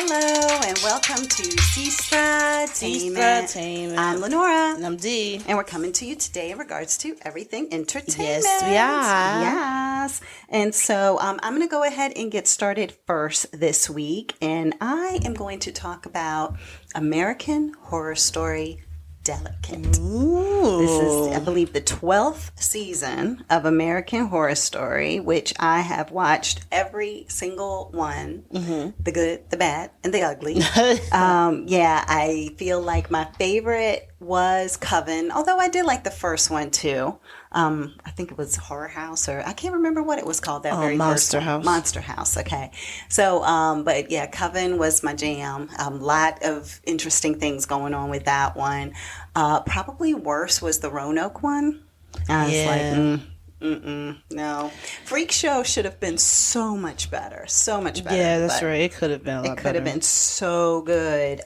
Hello and welcome to Sestra-Tainment. I'm Lenora. And I'm Dee. And we're coming to you today in regards to everything entertainment. Yes, we are. Yes. And so I'm going to go ahead and get started first this week. And I am going to talk about American Horror Story Delicate. Ooh. This is, I believe, the 12th season of American Horror Story, which I have watched every single one. Mm-hmm. The good, the bad, and the ugly. I feel like my favorite was Coven, although I did like the first one too. I think it was Horror House, or I can't remember what it was called. That very Monster first House. Monster House. Okay, so but yeah, Coven was my jam. A lot of interesting things going on with that one. Probably worse was the Roanoke one. I was like, no. Freak Show should have been so much better. So much better. Yeah, that's right. It could have been a lot better. It could have been so good.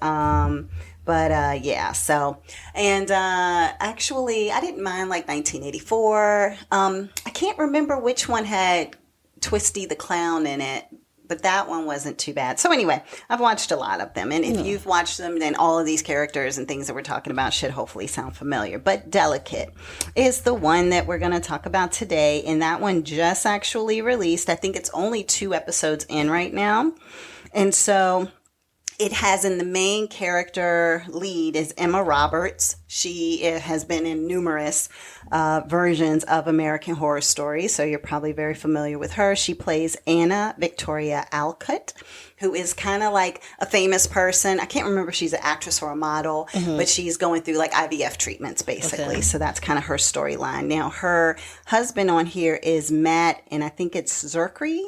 Actually, I didn't mind like 1984. I can't remember which one had Twisty the Clown in it, but that one wasn't too bad. So anyway, I've watched a lot of them. And if you've watched them, then all of these characters and things that we're talking about should hopefully sound familiar. But Delicate is the one that we're going to talk about today. And that one just actually released. I think it's only 2 episodes in right now. And so it has in the main character lead is Emma Roberts. She has been in numerous versions of American Horror Story, so you're probably very familiar with her. She plays Anna Victoria Alcott, who is kind of like a famous person. I can't remember if she's an actress or a model, but she's going through like IVF treatments, basically. Okay. So that's kind of her storyline. Now, her husband on here is Matt, and I think it's Zerkry.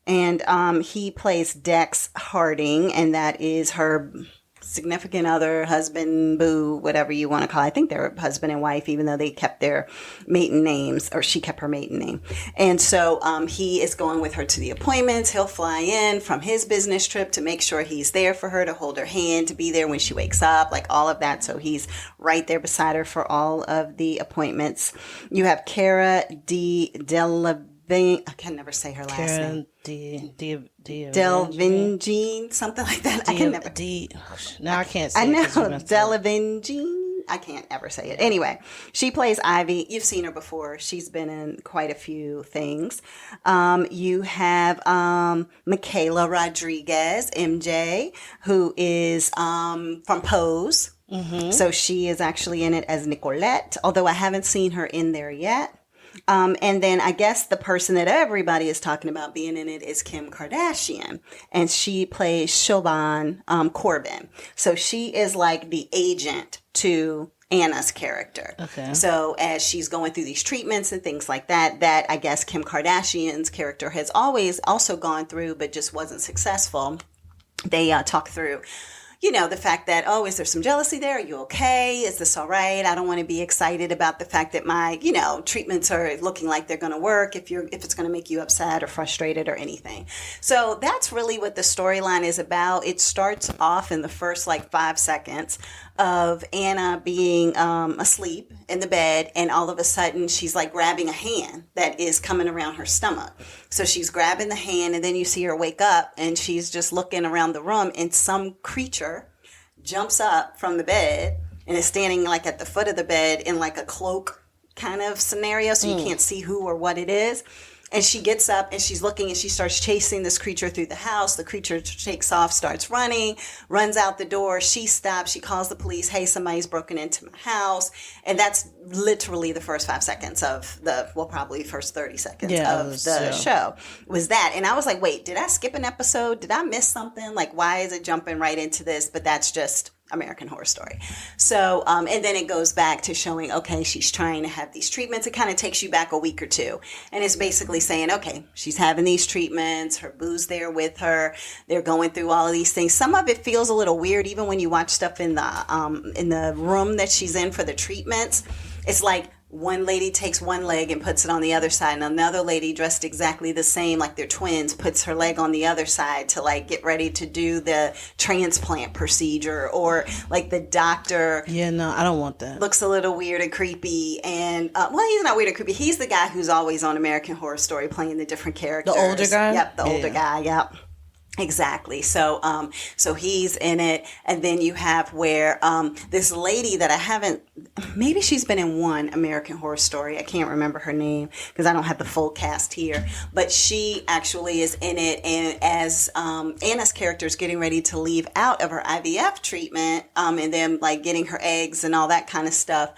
And he plays Dex Harding, and that is her significant other, husband, boo, whatever you want to call it. I think they're husband and wife, even though they kept their maiden names, or she kept her maiden name. And so he is going with her to the appointments. He'll fly in from his business trip to make sure he's there for her, to hold her hand, to be there when she wakes up, like all of that. So he's right there beside her for all of the appointments. You have Cara I can never say her last name. Delvingine, something like that. I can never. Now I can't say it. I know, Delvingine. I can't ever say it. Anyway, she plays Ivy. You've seen her before. She's been in quite a few things. You have Michaela Rodriguez, MJ, who is from Pose. Mm-hmm. So she is actually in it as Nicolette, although I haven't seen her in there yet. And then I guess the person that everybody is talking about being in it is Kim Kardashian, and she plays Siobhan Corbin. So she is like the agent to Anna's character. Okay. So as she's going through these treatments and things like that, that I guess Kim Kardashian's character has always also gone through, but just wasn't successful. They talk through, you know, the fact that, oh, is there some jealousy there? Are you okay? Is this all right? I don't want to be excited about the fact that my, you know, treatments are looking like they're going to work if it's going to make you upset or frustrated or anything. So that's really what the storyline is about. It starts off in the first like 5 seconds of Anna being asleep in the bed, and all of a sudden she's like grabbing a hand that is coming around her stomach. So she's grabbing the hand, and then you see her wake up, and she's just looking around the room, and some creature jumps up from the bed and is standing like at the foot of the bed in like a cloak kind of scenario, so you can't see who or what it is. And she gets up and she's looking, and she starts chasing this creature through the house. The creature takes off, starts running, runs out the door. She stops. She calls the police. Hey, somebody's broken into my house. And that's literally the first 5 seconds of probably first 30 seconds of the show was that. And I was like, wait, did I skip an episode? Did I miss something? Like, why is it jumping right into this? But that's just American Horror Story. So, and then it goes back to showing, okay, she's trying to have these treatments. It kind of takes you back a week or two. And it's basically saying, okay, she's having these treatments. Her boo's there with her. They're going through all of these things. Some of it feels a little weird, even when you watch stuff in the room that she's in for the treatments. It's like one lady takes one leg and puts it on the other side, and another lady dressed exactly the same, like they're twins, puts her leg on the other side to like get ready to do the transplant procedure, or like the doctor. Yeah, no, I don't want that. Looks a little weird and creepy, and well, he's not weird and creepy. He's the guy who's always on American Horror Story playing the different characters. The older guy? Yep, the older guy, yep. Exactly. So he's in it, and then you have where this lady that I haven't, maybe she's been in one American Horror Story. I can't remember her name because I don't have the full cast here, but she actually is in it, and as Anna's character is getting ready to leave out of her IVF treatment, and then like getting her eggs and all that kind of stuff.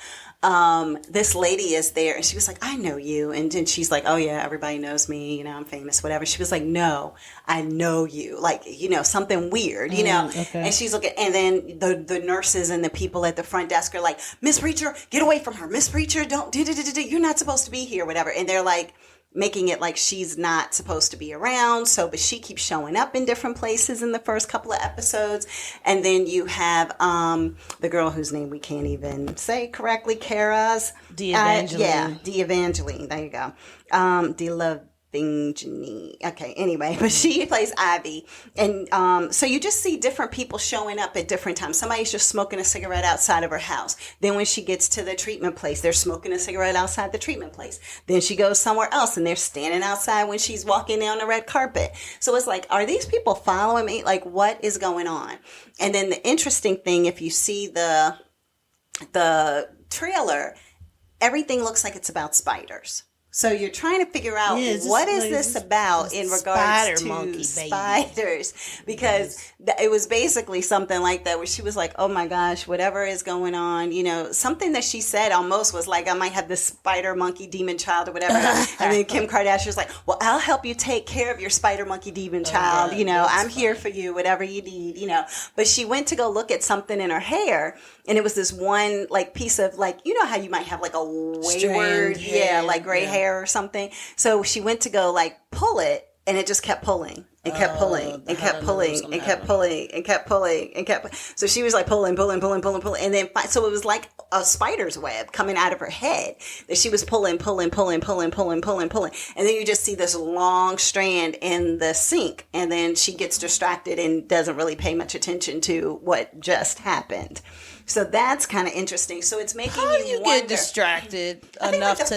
This lady is there, and she was like, I know you. And then she's like, oh yeah, everybody knows me, I'm famous, whatever. She was like, no, I know you, like, something weird, Okay. and she's looking, and then the nurses and the people at the front desk are like, Miss Preacher, get away from her. Miss Preacher, don't you're not supposed to be here, whatever. And they're like making it like she's not supposed to be around. So, but she keeps showing up in different places in the first couple of episodes. And then you have the girl whose name we can't even say correctly, Kara's. D'Evangeline. D'Evangeline. There you go. Okay, anyway, but she plays Ivy. And so you just see different people showing up at different times. Somebody's just smoking a cigarette outside of her house. Then when she gets to the treatment place, they're smoking a cigarette outside the treatment place. Then she goes somewhere else and they're standing outside when she's walking down the red carpet. So it's like, are these people following me? Like, what is going on? And then the interesting thing, if you see the trailer, everything looks like it's about spiders. So you're trying to figure out what is this about in regards to spiders, because it was basically something like that where she was like, oh my gosh, whatever is going on, something that she said almost was like, I might have this spider monkey demon child or whatever. And then Kim Kardashian was like, well, I'll help you take care of your spider monkey demon child. I'm here for you, whatever you need, But she went to go look at something in her hair, and it was this one like piece of like, how you might have like a wayward, like gray hair or something. So she went to go like pull it, and it just kept pulling and kept pulling and kept pulling and kept pulling and kept pulling and kept. So she was like pulling, and then so it was like a spider's web coming out of her head that she was pulling, and then you just see this long strand in the sink, and then she gets distracted and doesn't really pay much attention to what just happened. So that's kind of interesting. So it's making you wonder, get distracted enough to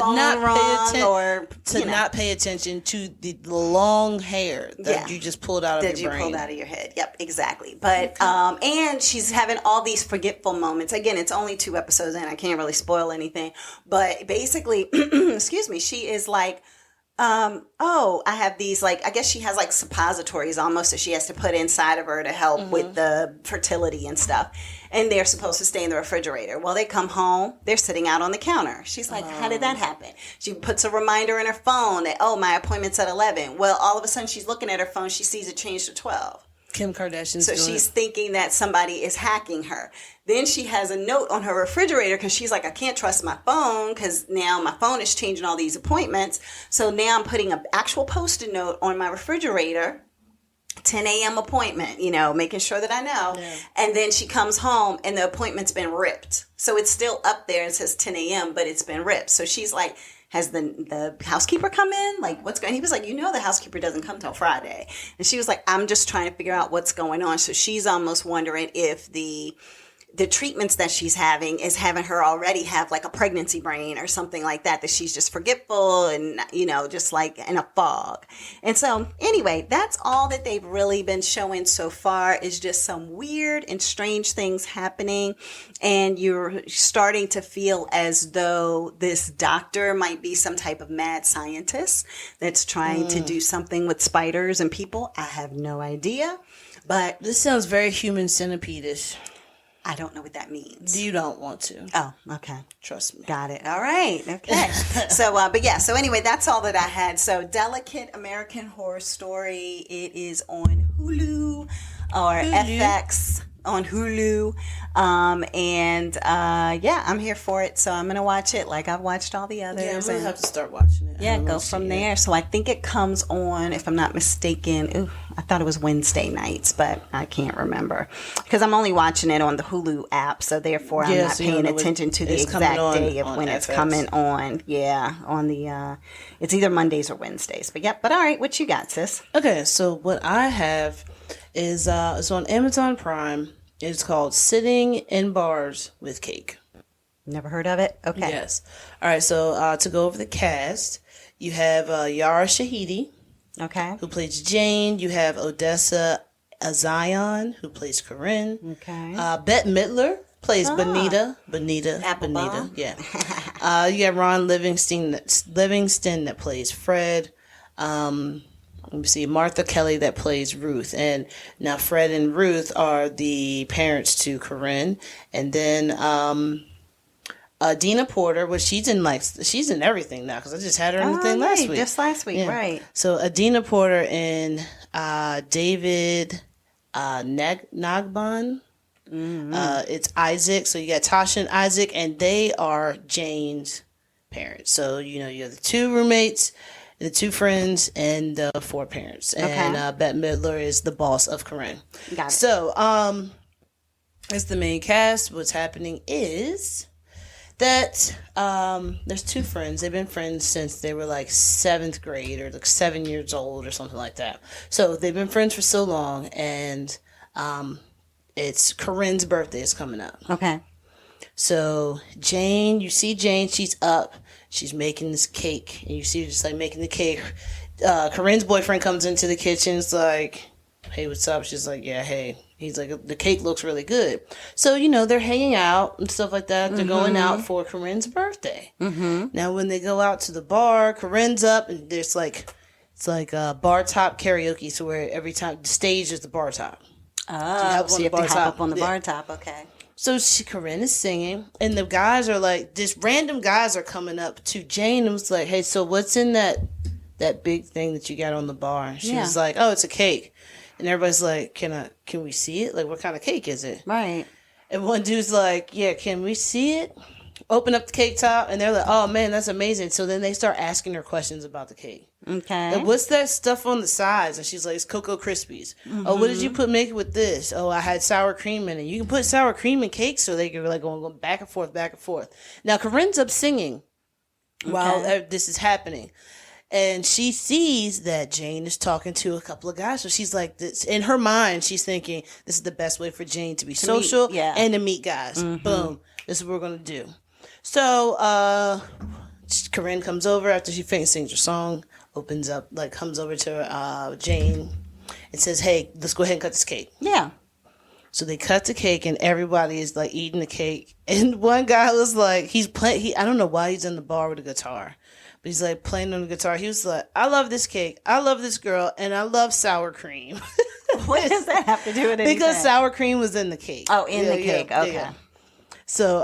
not pay attention to the long hair that you just pulled out of your brain. Pulled out of your head. Yep, exactly. But and she's having all these forgetful moments. Again, it's only 2 episodes in. I can't really spoil anything. But basically, excuse me, she is like, I have these, like, I guess she has like suppositories almost that she has to put inside of her to help with the fertility and stuff. And they're supposed to stay in the refrigerator. Well, they come home, they're sitting out on the counter. She's like, how did that happen? She puts a reminder in her phone that, my appointment's at 11. Well, all of a sudden she's looking at her phone, she sees it change to 12. Kim Kardashian. So she's thinking that somebody is hacking her. Then she has a note on her refrigerator because she's like, I can't trust my phone because now my phone is changing all these appointments. So now I'm putting an actual Post-it note on my refrigerator, 10 a.m. appointment, making sure that I know. Yeah. And then she comes home and the appointment's been ripped. So it's still up there and says 10 a.m., but it's been ripped. So she's like, has the housekeeper come in? Like, what's going on? He was like, the housekeeper doesn't come till Friday. And she was like, I'm just trying to figure out what's going on. So she's almost wondering if the treatments that she's having is having her already have like a pregnancy brain or something like that she's just forgetful and, just like in a fog. And so anyway, that's all that they've really been showing so far is just some weird and strange things happening. And you're starting to feel as though this doctor might be some type of mad scientist that's trying to do something with spiders and people. I have no idea, but this sounds very human centipede-ish. I don't know what that means. You don't want to. Oh, okay. Trust me. Got it. All right. Okay. So anyway, that's all that I had. So Delicate American Horror Story. It is on Hulu or FX on Hulu. I'm here for it. So I'm going to watch it like I've watched all the others. Yeah, I'm going to have to start watching it. Yeah, go from there. So I think it comes on, if I'm not mistaken, I thought it was Wednesday nights, but I can't remember. Because I'm only watching it on the Hulu app, so therefore I'm not paying attention to the exact day of when it's coming on. Yeah, on the, it's either Mondays or Wednesdays. But all right, what you got, sis? Okay, so what I have is it's on Amazon Prime. It's called Sitting in Bars with Cake. Never heard of it? Okay. Yes. All right, so to go over the cast, you have Yara Shahidi. Okay. who plays Jane. You have Odessa Azion, who plays Corinne. Okay. Bette Midler plays Benita. Applebaum. Yeah. You got Ron Livingston that plays Fred. Let me see, Martha Kelly that plays Ruth. And now Fred and Ruth are the parents to Corinne. And then Dina Porter, well, she's in everything now because I just had her in the thing last week. Just last week, right. So Adina Porter and David Nagbon. It's Isaac. So you got Tasha and Isaac, and they are Jane's parents. So, you have the 2 roommates, the 2 friends, and the 4 parents. And Bette Midler is the boss of Corinne. Got it. So, as the main cast, what's happening is that there's 2 friends. They've been friends since they were like 7th grade or like 7 years old or something like that. So they've been friends for so long, and it's Corinne's birthday is coming up. Okay. So you see Jane, she's up, she's making this cake, and you see her just like making the cake. Corinne's boyfriend comes into the kitchen, it's like, hey, what's up? She's like, yeah, hey. He's like, the cake looks really good. So, they're hanging out and stuff like that. They're going out for Corinne's birthday. Now, when they go out to the bar, Corinne's up, and there's it's like a bar top karaoke. So where every time the stage is the bar top. Oh, so you have to hop up on the bar top. Okay. So Corinne is singing, and the guys are like, just random guys are coming up to Jane and was like, hey, so what's in that big thing that you got on the bar? She was like, oh, it's a cake. And everybody's like, can we see it? Like, what kind of cake is it? Right. And one dude's like, yeah, can we see it? Open up the cake top, and they're like, oh, man, that's amazing. So then they start asking her questions about the cake. Okay. Like, what's that stuff on the sides? And she's like, it's Cocoa Krispies. Oh, what did you make it with this? Oh, I had sour cream in it. You can put sour cream in cake, so they can like go back and forth, back and forth. Now, Corinne's up singing while this is happening. And she sees that Jane is talking to a couple of guys. So she's like, this, in her mind, she's thinking, this is the best way for Jane to be social and to meet guys. Boom. This is what we're going to do. So Corinne comes over after she sings her song, opens up, comes over to Jane and says, hey, let's go ahead and cut this cake. Yeah. So they cut the cake, and everybody is like eating the cake. And one guy was like, I don't know why he's in the bar with a guitar. But he's like playing on the guitar. He was like, I love this cake. I love this girl. And I love sour cream. What does that have to do with anything? Because sour cream was in the cake. Oh, in the cake. Okay. Yeah. So,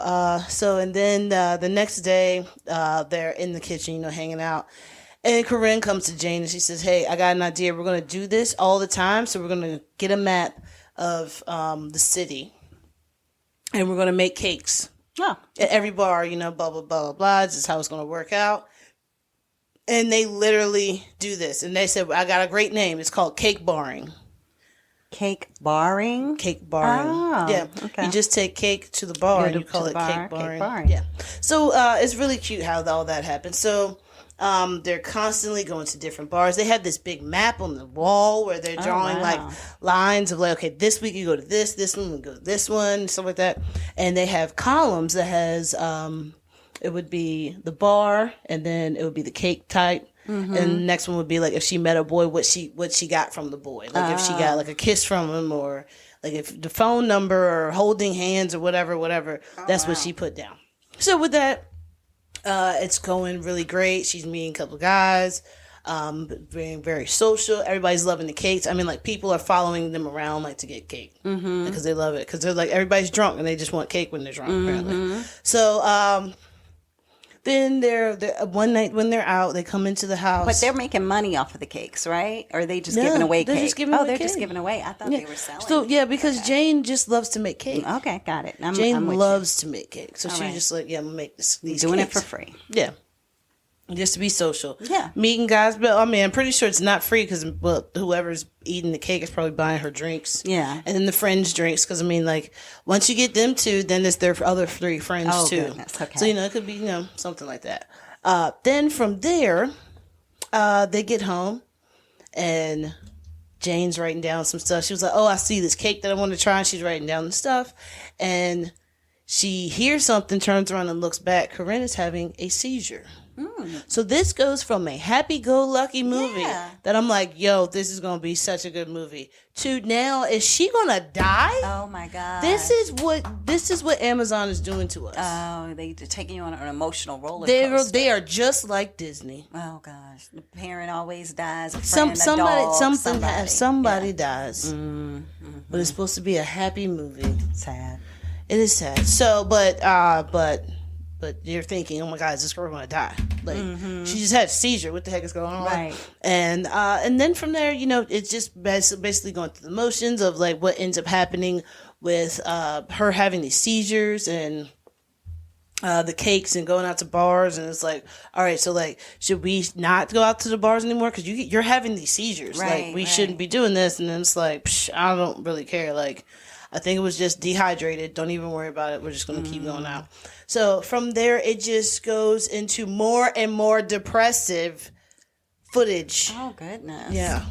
and then the next day, they're in the kitchen, hanging out. And Corinne comes to Jane and she says, hey, I got an idea. We're going to do this all the time. So we're going to get a map of the city. And we're going to make cakes. Oh. At every bar, blah, blah, blah, blah, blah. This is how it's going to work out. And they literally do this. And they said, I got a great name. It's called cake barring. Cake barring? Cake barring. Oh, yeah. okay. You just take cake to the bar and you call it cake barring. Yeah. So it's really cute how all that happens. So they're constantly going to different bars. They have this big map on the wall where they're drawing lines of okay, this week you go to this one we go to this one, stuff like that. And they have columns that has it would be the bar, and then it would be the cake type. And the next one would be if she met a boy, what she got from the boy. If she got a kiss from him, or if the phone number or holding hands or whatever. That's what she put down. So with that, it's going really great. She's meeting a couple of guys, being very social. Everybody's loving the cakes. I mean, people are following them around to get cake because they love it. Because they're everybody's drunk and they just want cake when they're drunk. Apparently, so. Then they're one night when they're out, they come into the house. But they're making money off of the cakes, right? Or are they just giving away cake? Just giving away they're cake. Just giving away. I thought they were selling. So because Jane just loves to make cake. Okay, got it. Jane loves to make cake, so she's just I'm gonna make these doing cakes. It for free. Yeah. Just to be social. Yeah. Meeting guys. But, I'm pretty sure it's not free because, whoever's eating the cake is probably buying her drinks. Yeah. And then the friends' drinks because, once you get them 2, then it's their other 3 friends, too. Goodness. Okay. So, it could be, something like that. Then from there, they get home and Jane's writing down some stuff. She was like, oh, I see this cake that I want to try. And she's writing down the stuff. And she hears something, turns around and looks back. Corinne is having a seizure. So this goes from a happy-go-lucky movie that I'm like, yo, this is gonna be such a good movie, to now, is she gonna die? Oh my god! This is what Amazon is doing to us. Oh, they're taking you on an emotional roller coaster. They are just like Disney. Oh gosh, the parent always dies. A friend, somebody dies. Mm-hmm. But it's supposed to be a happy movie. Sad. It is sad. So, but you're thinking, oh my god, is this girl gonna die? Like, she just had a seizure. What the heck is going on? Right. And then from there, it's just basically going through the motions of like what ends up happening with her having these seizures and the cakes and going out to bars. And it's like, all right, so like, should we not go out to the bars anymore? Because you're having these seizures. Right, like, we shouldn't be doing this. And then it's like, I don't really care. Like, I think it was just dehydrated. Don't even worry about it. We're just going to keep going out. So from there, it just goes into more and more depressive footage. Oh, goodness. Yeah.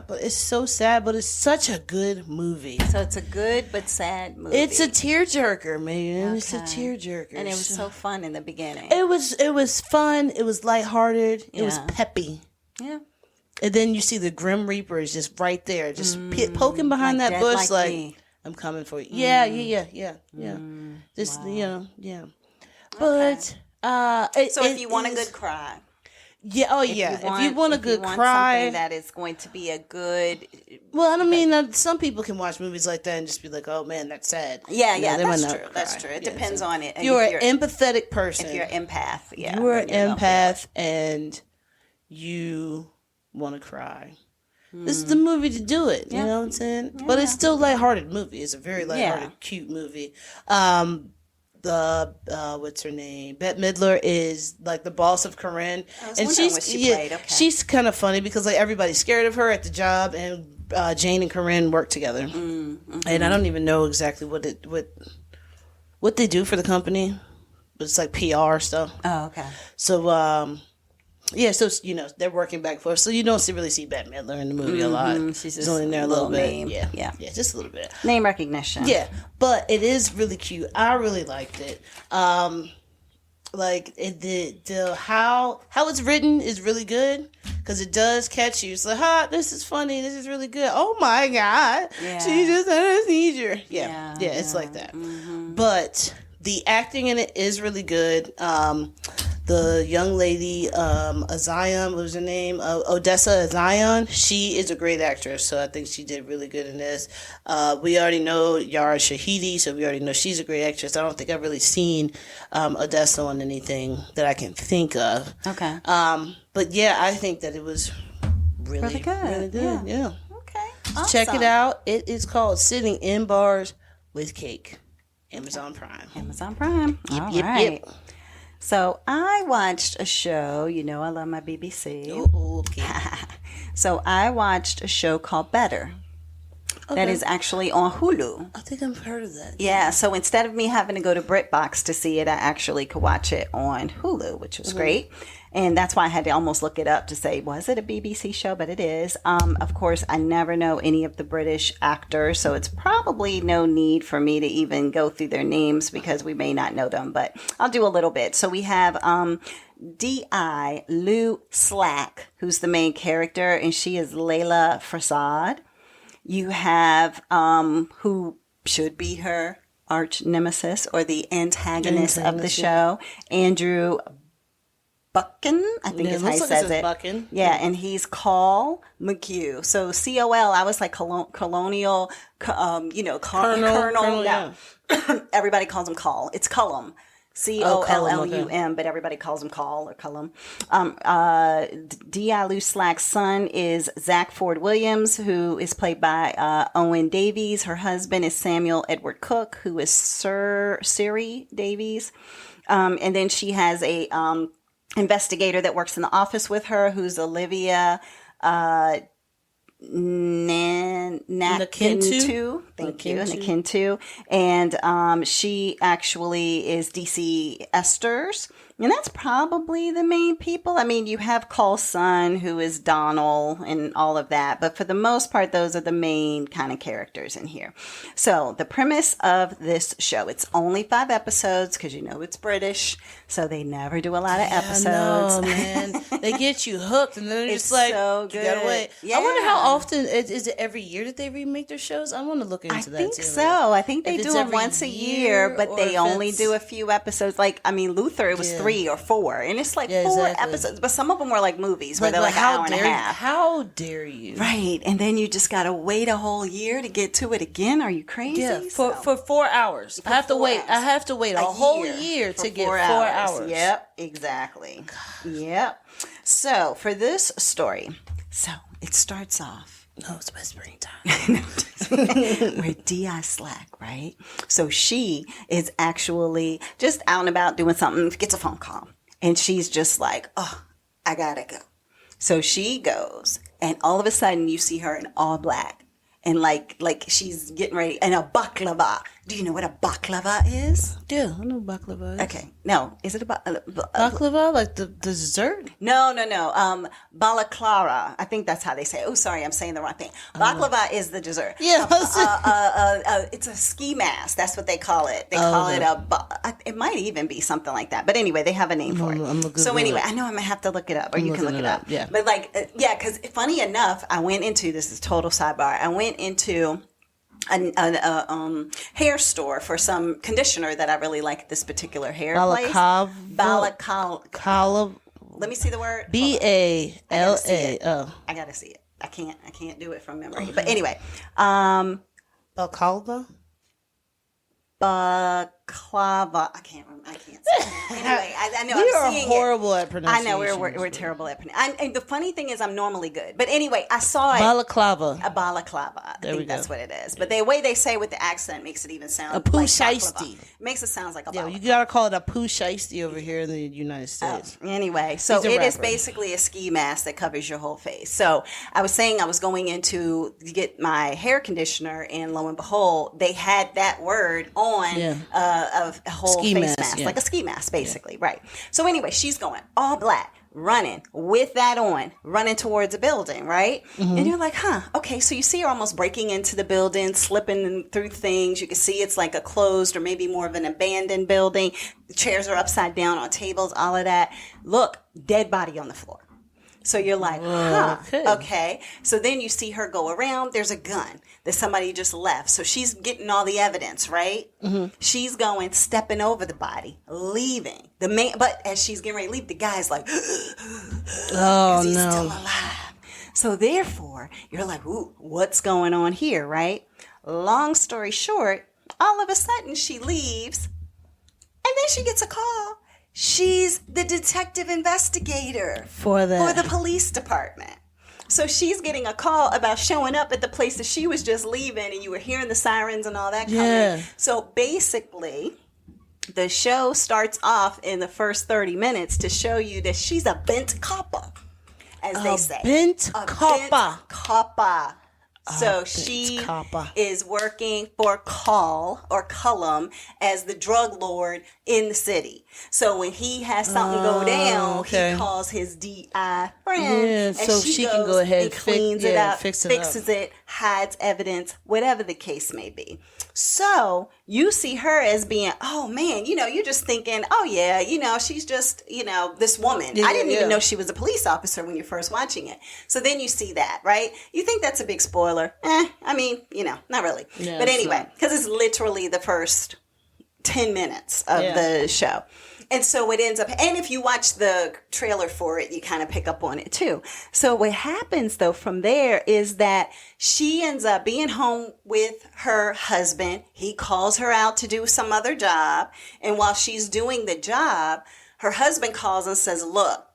But it's so sad, but it's such a good movie. So it's a good but sad movie. It's a tearjerker, man. Okay. It's a tearjerker. And it was so fun in the beginning. It was fun. It was lighthearted. It was peppy. Yeah. And then you see the Grim Reaper is just right there, just poking behind that bush like I'm coming for you. Yeah. Just, yeah. But, so if you want a good cry. Yeah, if you want a good cry. Something that is going to be a good. Well, I mean, some people can watch movies like that and just be like, oh man, that's sad. Yeah, that's true. It depends on it. You're an empathetic person. If you're an empath, You're an empath and you want to cry. This is the movie to do it. You know what I'm saying? Yeah. But it's still a lighthearted movie. It's a very lighthearted, cute movie. What's her name? Bette Midler is like the boss of Corinne, and she's kind of funny because like everybody's scared of her at the job, and Jane and Corinne work together. And I don't even know exactly what they do for the company, but it's like PR stuff. Oh, okay. So so they're working back and forth. So you don't really see Bette Midler in the movie a lot. She's just only in there a little bit. Name. Yeah, just a little bit. Name recognition. Yeah, but it is really cute. I really liked it. Like how it's written is really good because it does catch you. It's like, this is funny. This is really good. Oh my god, she just had a seizure. Yeah, it's like that. But the acting in it is really good. The young lady, Azion, what was her name? Odessa Azion. She is a great actress, so I think she did really good in this. We already know Yara Shahidi, so we already know she's a great actress. I don't think I've really seen Odessa on anything that I can think of. Okay. But yeah, I think that it was really good. Really good. Yeah. Okay. Awesome. Check it out. It is called Sitting in Bars with Cake. Amazon Prime. All right. So I watched a show. I love my BBC. Oh, okay. So I watched a show called Better. Okay. That is actually on Hulu. I think I've heard of that. Yeah. So instead of me having to go to BritBox to see it, I actually could watch it on Hulu, which was great. And that's why I had to almost look it up to say, was it a BBC show? But it is. Of course, I never know any of the British actors, so it's probably no need for me to even go through their names because we may not know them, but I'll do a little bit. So we have D.I. Lou Slack, who's the main character, and she is Layla Farsad. You have who should be her arch nemesis or the antagonist of the show, Andrew Buchan, I think is how he says it. Buchan. Yeah, and he's Col McHugh. So COL, I was like colonial, Colonel. Yeah. Everybody calls him Col. It's Cullum. Collum, but everybody calls him Col or Cullum. Dialu Slack's son is Zach Ford Williams, who is played by Owen Davies. Her husband is Samuel Edward Cook, who is Sir Siri Davies. And then she has a investigator that works in the office with her, who's Olivia Nakintu. Thank you, Nakintu. And she actually is DC Esther's And that's probably the main people. I mean, you have Cole's son, who is Donald, and all of that. But for the most part, those are the main kind of characters in here. So the premise of this show, it's only 5 episodes because you know it's British. So they never do a lot of episodes. No, man. They get you hooked, and then they're just like, so good. You gotta wait. Yeah. I wonder how often, is it every year that they remake their shows? I want to look into that. I think so. I think they do it once a year, but they only do a few episodes. Like, I mean, Luther, it was 3 or 4, and it's like 4 episodes, but some of them were like movies where they're like an hour and a half. How dare you? Right, and then you just gotta wait a whole year to get to it again. Are you crazy? Yeah, for 4 hours. I have to wait. I have to wait a whole year to get 4 hours. Yep, exactly. Gosh. Yep. So for this story, it starts off. No, it's whispering time. Where D.I. Slack, right? So she is actually just out and about doing something, gets a phone call. And she's just like, oh, I gotta go. So she goes, and all of a sudden you see her in all black. And like she's getting ready, and a baklava. Do you know what a baklava is? Yeah, I know what baklava is. Okay. No. Is it a baklava? Like the dessert? No. Balaclara. I think that's how they say it. Oh, sorry. I'm saying the wrong thing. Baklava is the dessert. Yeah. It's a ski mask. That's what they call it. They call it it might even be something like that. But anyway, they have a name for it. So anyway, I know I'm going to have to look it up, or you can look it up. Yeah. But because funny enough, this is total sidebar. I went into a hair store for some conditioner that I really like. This particular hair place. Balaclava. Let me see the word. BALA. Oh, I gotta see it. I can't do it from memory. But anyway, Balaclava. Baklava. I can't say it. Anyway, I know we I'm seeing horrible at pronunciation. I know we're terrible at pronouncing. And the funny thing is, I'm normally good. But anyway, I saw it. Balaclava. A balaclava. I think that's what it is. But the way they say it with the accent makes it even sound a poo shiesty. Makes it sound like a balaclava. You gotta call it a poo shiesty over here in the United States. Anyway, so it is basically a ski mask that covers your whole face. So I was saying I was going into to get my hair conditioner, and lo and behold, they had that word on a whole ski face mask, like a ski mask, basically, right? So anyway, she's going all black, running with that on, running towards a building, right? Mm-hmm. And you're like, okay. So you see her almost breaking into the building, slipping through things. You can see it's like a closed or maybe more of an abandoned building. The chairs are upside down on tables, all of that. Look, dead body on the floor. So you're like, okay. So then you see her go around. There's a gun that somebody just left. So she's getting all the evidence, right? Mm-hmm. She's going, stepping over the body, leaving. But as she's getting ready to leave, the guy's like, oh, he's still alive. So therefore, you're like, ooh, what's going on here, right? Long story short, all of a sudden she leaves, and then she gets a call. She's the detective investigator for the police department. So she's getting a call about showing up at the place that she was just leaving, and you were hearing the sirens and all that coming. Yeah. So basically, the show starts off in the first 30 minutes to show you that she's a bent copper, as they say. Bent copper. So she is working for Cullum as the drug lord in the city. So when he has something go down, he calls his DI friend. Yeah, so she can go ahead and cleans it up, fixes it, hides evidence, whatever the case may be. So you see her as being, oh man, you're just thinking, oh yeah, she's just, this woman. I didn't even know she was a police officer when you're first watching it. So then you see that, right? You think that's a big spoiler. I mean, not really. Yeah, but anyway, because it's literally the first 10 minutes of the show. And so it ends up, and if you watch the trailer for it, you kind of pick up on it too. So what happens though from there is that she ends up being home with her husband. He calls her out to do some other job. And while she's doing the job, her husband calls and says, look,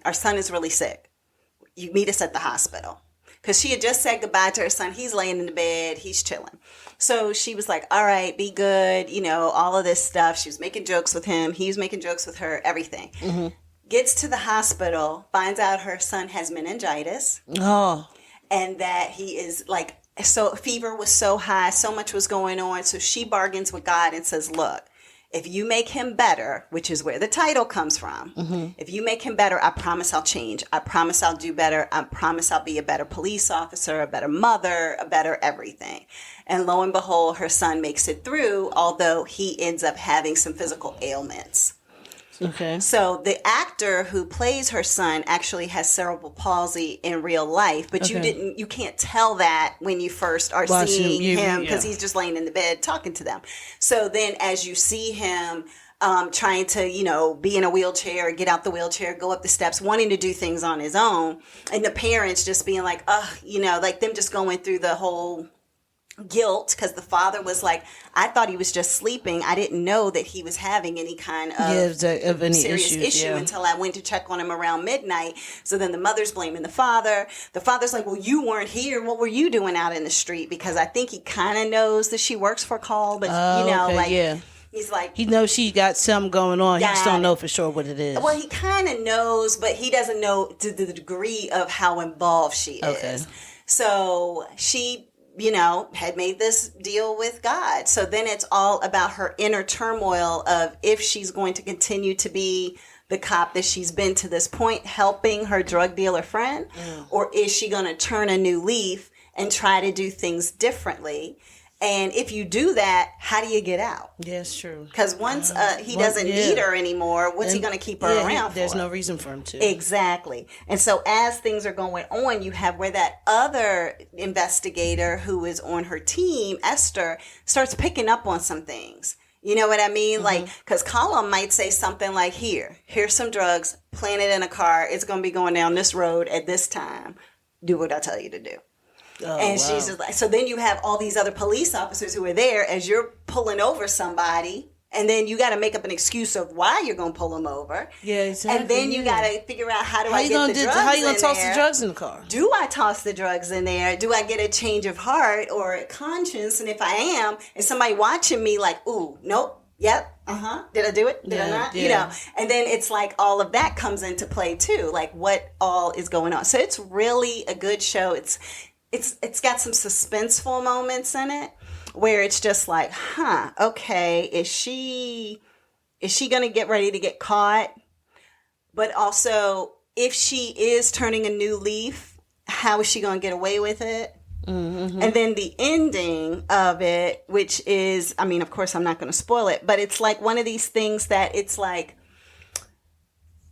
our son is really sick. You meet us at the hospital. Because she had just said goodbye to her son. He's laying in the bed. He's chilling. So she was like, all right, be good. All of this stuff. She was making jokes with him. He was making jokes with her, everything. Mm-hmm. Gets to the hospital, finds out her son has meningitis. Oh. And that he is fever was so high, so much was going on. So she bargains with God and says, look, if you make him better, which is where the title comes from, if you make him better, I promise I'll change. I promise I'll do better. I promise I'll be a better police officer, a better mother, a better everything. And lo and behold, her son makes it through, although he ends up having some physical ailments. Okay. So the actor who plays her son actually has cerebral palsy in real life, but you can't tell that when you first are seeing him because he's just laying in the bed talking to them. So then as you see him trying to, be in a wheelchair, get out the wheelchair, go up the steps, wanting to do things on his own, and the parents just being like, like them just going through the whole guilt because the father was like, I thought he was just sleeping. I didn't know that he was having any kind of any serious issue until I went to check on him around midnight. So then the mother's blaming the father. The father's like, well, you weren't here. What were you doing out in the street? Because I think he kind of knows that she works for Call, but he's like, he knows she got something going on. He just don't know for sure what it is. Well, he kind of knows, but he doesn't know to the degree of how involved she is. So she had made this deal with God. So then it's all about her inner turmoil of if she's going to continue to be the cop that she's been to this point, helping her drug dealer friend, or is she going to turn a new leaf and try to do things differently? And if you do that, how do you get out? Yeah, it's true. Because once he doesn't need her anymore, what's he going to keep her around for? There's no reason for him to. Exactly. And so as things are going on, you have where that other investigator who is on her team, Esther, starts picking up on some things. You know what I mean? Like, because Colum might say something like, here's some drugs, plant it in a car. It's going to be going down this road at this time. Do what I tell you to do. She's just like, so then you have all these other police officers who are there as you're pulling over somebody, and then you got to make up an excuse of why you're going to pull them over. Yeah, exactly. And then you got to figure out how you going to toss the drugs in the car? Do I toss the drugs in there? Do I get a change of heart or conscience? And if I am, is somebody watching me like, ooh, nope, yep, did I do it? Did I not? Yeah. And then it's like all of that comes into play too, like what all is going on. So it's really a good show. It's got some suspenseful moments in it where it's just like, okay, is she going to get ready to get caught? But also, if she is turning a new leaf, how is she going to get away with it? Mm-hmm. And then the ending of it, which is, of course, I'm not going to spoil it, but it's like one of these things that it's like,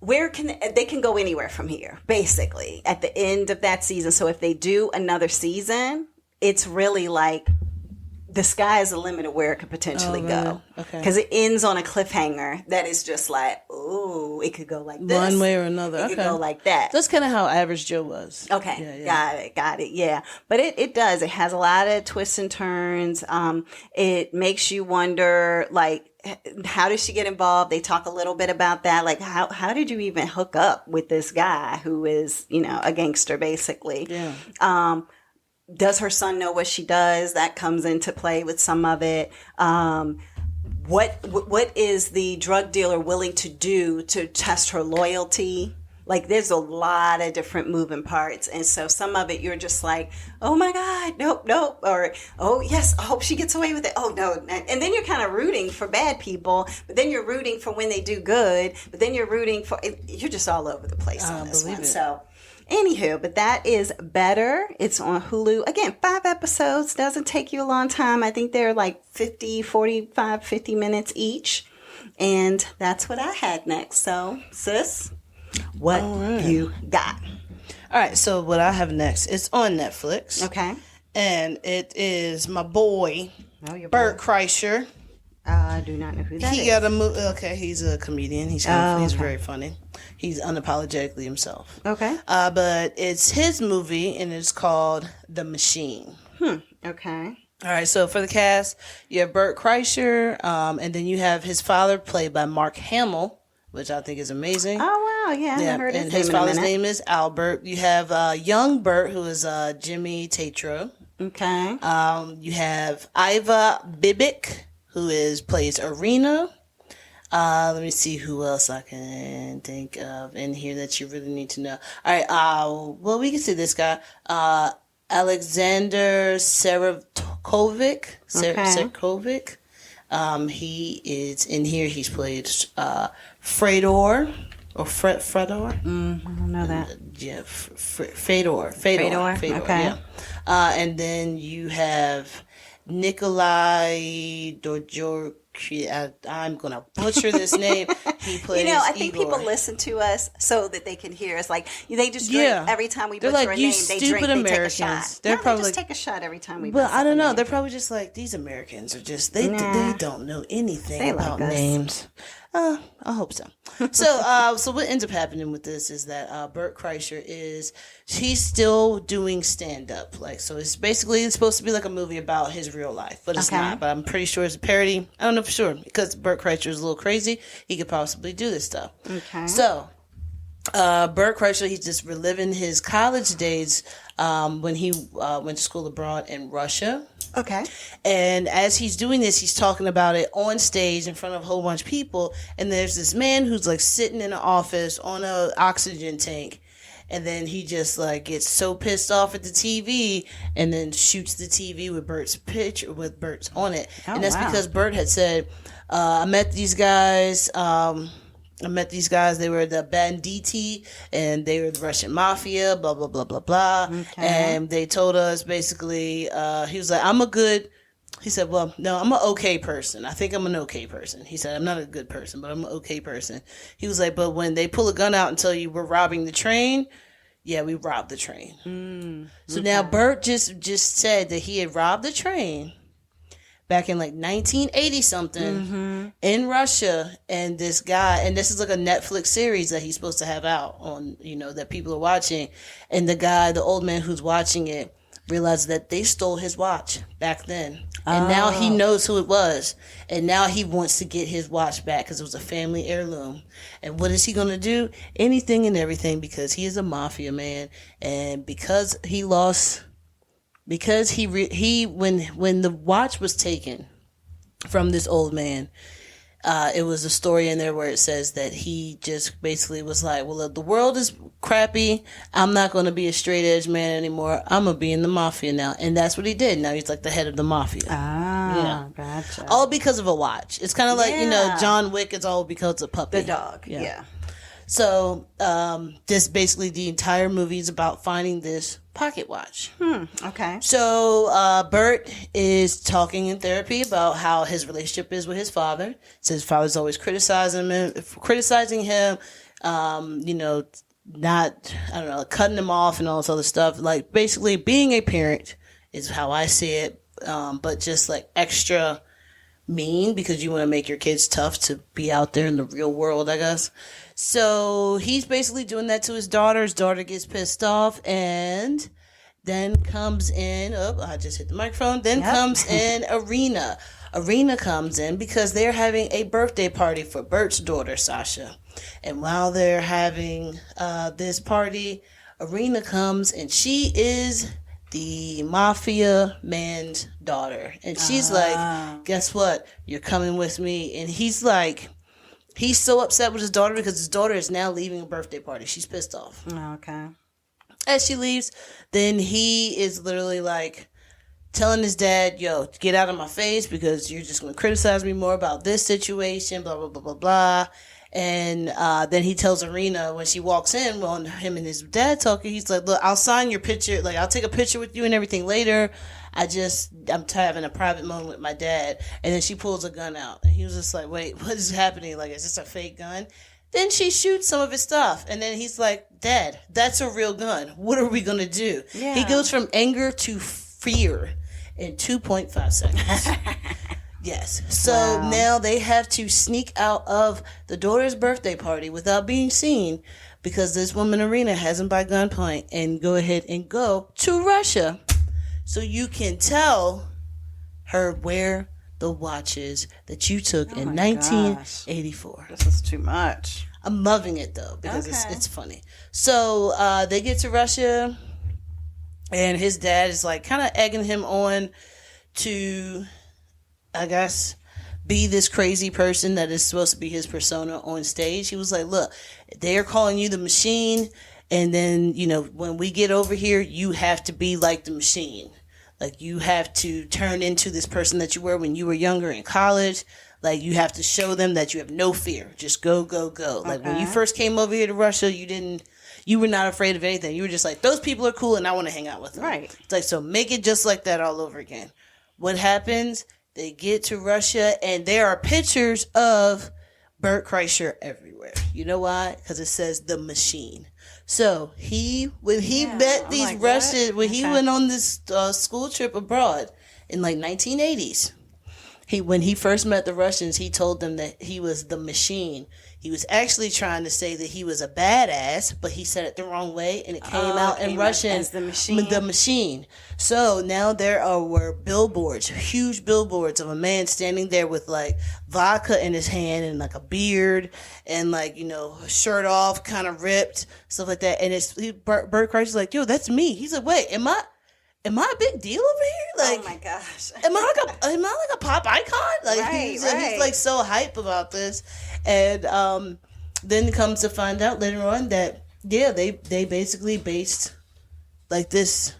they can go anywhere from here, basically, at the end of that season. So if they do another season, it's really like the sky is the limit of where it could potentially go. Okay. Because it ends on a cliffhanger that is just like, ooh, it could go like this. One way or another. It could go like that. That's kind of how Average Joe was. Okay. Yeah. Got it. Yeah. But it does. It has a lot of twists and turns. It makes you wonder, like, how did she get involved? They talk a little bit about that. Like, how did you even hook up with this guy who is, a gangster, basically? Yeah. Does her son know what she does? That comes into play with some of it. What is the drug dealer willing to do to test her loyalty? Like, there's a lot of different moving parts. And so some of it, you're just like, oh my God, nope. Or, oh yes, I hope she gets away with it. Oh no. And then you're kind of rooting for bad people, but then you're rooting for when they do good, but then you're rooting for, you're just all over the place on this one. So anywho, but that is Better. It's on Hulu. Again, 5 episodes. Doesn't take you a long time. I think they're like 50 minutes each. And that's what I had next. So, sis, what you got? All right, so what I have next is on Netflix. Okay. And it is my boy, Bert Kreischer. I do not know who that is. He got a movie. Okay, he's a comedian. He's very funny. He's unapologetically himself. Okay. But it's his movie, and it's called The Machine. Okay. All right, so for the cast, you have Bert Kreischer, and then you have his father, played by Mark Hamill, which I think is amazing. Oh, wow. Yeah, I haven't heard his name. And his father's name is Albert. You have young Bert, who is Jimmy Tatro. Okay. You have Iva Bibic, who plays Arena. Let me see who else I can think of in here that you really need to know. All right. Well, we can see this guy, Alexander Serakovic. He is in here. He's played Fedor. Or Fedor? I don't know that. Yeah, Fedor. Okay. Yeah. And then you have Nikolai Dojor. I'm gonna butcher this name. He plays. I think Igor. people listen to us so that they can hear us. Like they just drink every time we butcher a name. They drink. They take a shot. They're probably they just take a shot every time we. But I don't know. They're probably just like these Americans are just they don't know anything about names. I hope so. So what ends up happening with this is that Bert Kreischer he's still doing stand up. Like, so it's supposed to be like a movie about his real life, but it's not. But I'm pretty sure it's a parody. I don't know for sure because Bert Kreischer is a little crazy. He could possibly do this stuff. Okay. So Bert Kreischer, he's just reliving his college days when he went to school abroad in Russia. Okay. And as he's doing this, he's talking about it on stage in front of a whole bunch of people. And there's this man who's like sitting in an office on an oxygen tank. And then he just like gets so pissed off at the TV and then shoots the TV with Bert's picture with Bert's on it. And that's because Bert had said, I met these guys. They were the banditti, and they were the Russian mafia, blah, blah, blah, blah, blah. Okay. And they told us basically, he was like, he said, well, no, I'm an okay person. I think I'm an okay person. He said, I'm not a good person, but I'm an okay person. He was like, but when they pull a gun out and tell you we're robbing the train, yeah, we robbed the train. So now Bert just said that he had robbed the train back in like 1980 something in Russia, and this guy, and this is like a Netflix series that he's supposed to have out on, that people are watching, and the old man who's watching it realized that they stole his watch back then, and now he knows who it was, and now he wants to get his watch back because it was a family heirloom. And what is he going to do? Anything and everything, because he is a mafia man, and because he lost. Because when the watch was taken from this old man, it was a story in there where it says that he just basically was like, well, the world is crappy. I'm not going to be a straight edge man anymore. I'm going to be in the mafia now. And that's what he did. Now he's like the head of the mafia. Gotcha. All because of a watch. It's kind of like, John Wick is all because of Puppy. The dog. Yeah. So, this basically the entire movie is about finding this pocket watch. Okay. So, Bert is talking in therapy about how his relationship is with his father. So his father's always criticizing him, cutting him off and all this other stuff. Like, basically being a parent is how I see it. But just like extra mean because you want to make your kids tough to be out there in the real world, I guess. So he's basically doing that to his daughter. His daughter gets pissed off, and then comes in, I just hit the microphone. Then comes in Arena. Arena comes in because they're having a birthday party for Bert's daughter, Sasha. And while they're having this party, Arena comes, and she is the mafia man's daughter. And she's like, guess what? You're coming with me. And he's like, he's so upset with his daughter because his daughter is now leaving a birthday party. She's pissed off. Okay. As she leaves, then he is literally like telling his dad, yo, get out of my face because you're just going to criticize me more about this situation, blah, blah, blah, blah, blah. And then he tells Arena when she walks in, when him and his dad talking, he's like, look, I'll sign your picture. Like, I'll take a picture with you and everything later. I'm having a private moment with my dad. And then she pulls a gun out. And he was just like, wait, what is happening? Like, is this a fake gun? Then she shoots some of his stuff. And then he's like, Dad, that's a real gun. What are we going to do? Yeah. He goes from anger to fear in 2.5 seconds. Yes. So now they have to sneak out of the daughter's birthday party without being seen because this woman Arena has him by gunpoint and go ahead and go to Russia. So you can tell her where the watch is that you took in 1984. This is too much. I'm loving it though because it's funny. So they get to Russia and his dad is like kind of egging him on to, I guess, be this crazy person that is supposed to be his persona on stage. He was like, look, they're calling you the machine. And then, when we get over here, you have to be like the machine. Like, you have to turn into this person that you were when you were younger in college. Like, you have to show them that you have no fear. Just go, go, go. Okay. Like, when you first came over here to Russia, you were not afraid of anything. You were just like, those people are cool and I want to hang out with them. Right. It's like, so make it just like that all over again. What happens? They get to Russia and there are pictures of Bert Kreischer everywhere. You know why? Because it says the machine. So when he met these Russians, when he went on this school trip abroad in like 1980s, when he first met the Russians, he told them that he was the machine. He was actually trying to say that he was a badass, but he said it the wrong way, and it came out in Russian as the machine. The machine. So now there were billboards, huge billboards of a man standing there with like vodka in his hand and like a beard and like, you know, shirt off, kind of ripped, stuff like that. And Bert Kreischer's like, yo, that's me. He's like, wait, am I a big deal over here? Like, oh my gosh. am I like a pop icon? Like, he's like so hype about this. And then comes to find out later on that, they basically based like this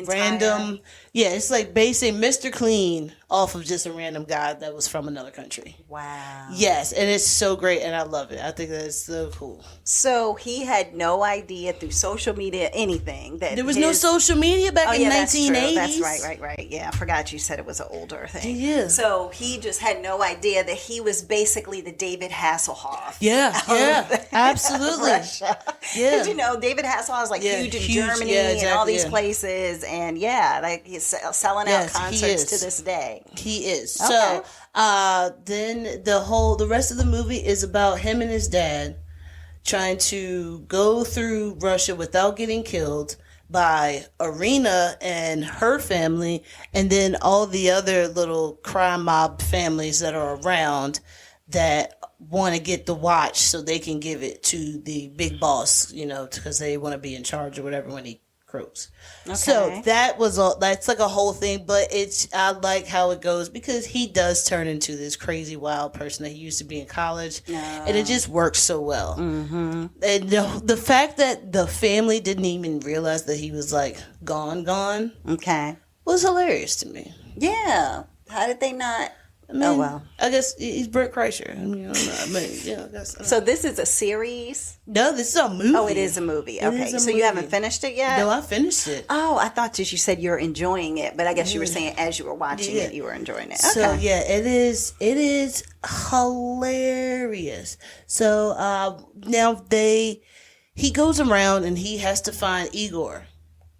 random, it's like basing Mr. Clean off of just a random guy that was from another country. Wow. Yes, and it's so great, and I love it. I think that's so cool. So he had no idea through social media, anything, that there was no social media back in 1980s. That's right. Yeah, I forgot you said it was an older thing. Yeah. So he just had no idea that he was basically the David Hasselhoff. Yeah, absolutely. Russia. Yeah. Because, you know, David Hasselhoff is like huge in Germany and all these places, and like he's selling out concerts to this day. He is. Okay. So then the rest of the movie is about him and his dad trying to go through Russia without getting killed by Irina and her family, and then all the other little crime mob families that are around that want to get the watch so they can give it to the big boss, you know, because they want to be in charge or whatever when he croaks. Okay. So that's like a whole thing, but I like how it goes because he does turn into this crazy wild person that he used to be in college, and it just works so well. Mm-hmm. And the fact that the family didn't even realize that he was like gone, was hilarious to me. Yeah, how did they not? I mean, I guess he's Bert Kreischer. I mean, I guess. So this is a series? No, this is a movie. Oh, it is a movie. Okay, so you haven't finished it yet? No, I finished it. Oh, I thought you said you're enjoing it, but I guess you were saying as you were watching it, you were enjoying it. Okay. So yeah, it is hilarious. So now he goes around and he has to find Igor.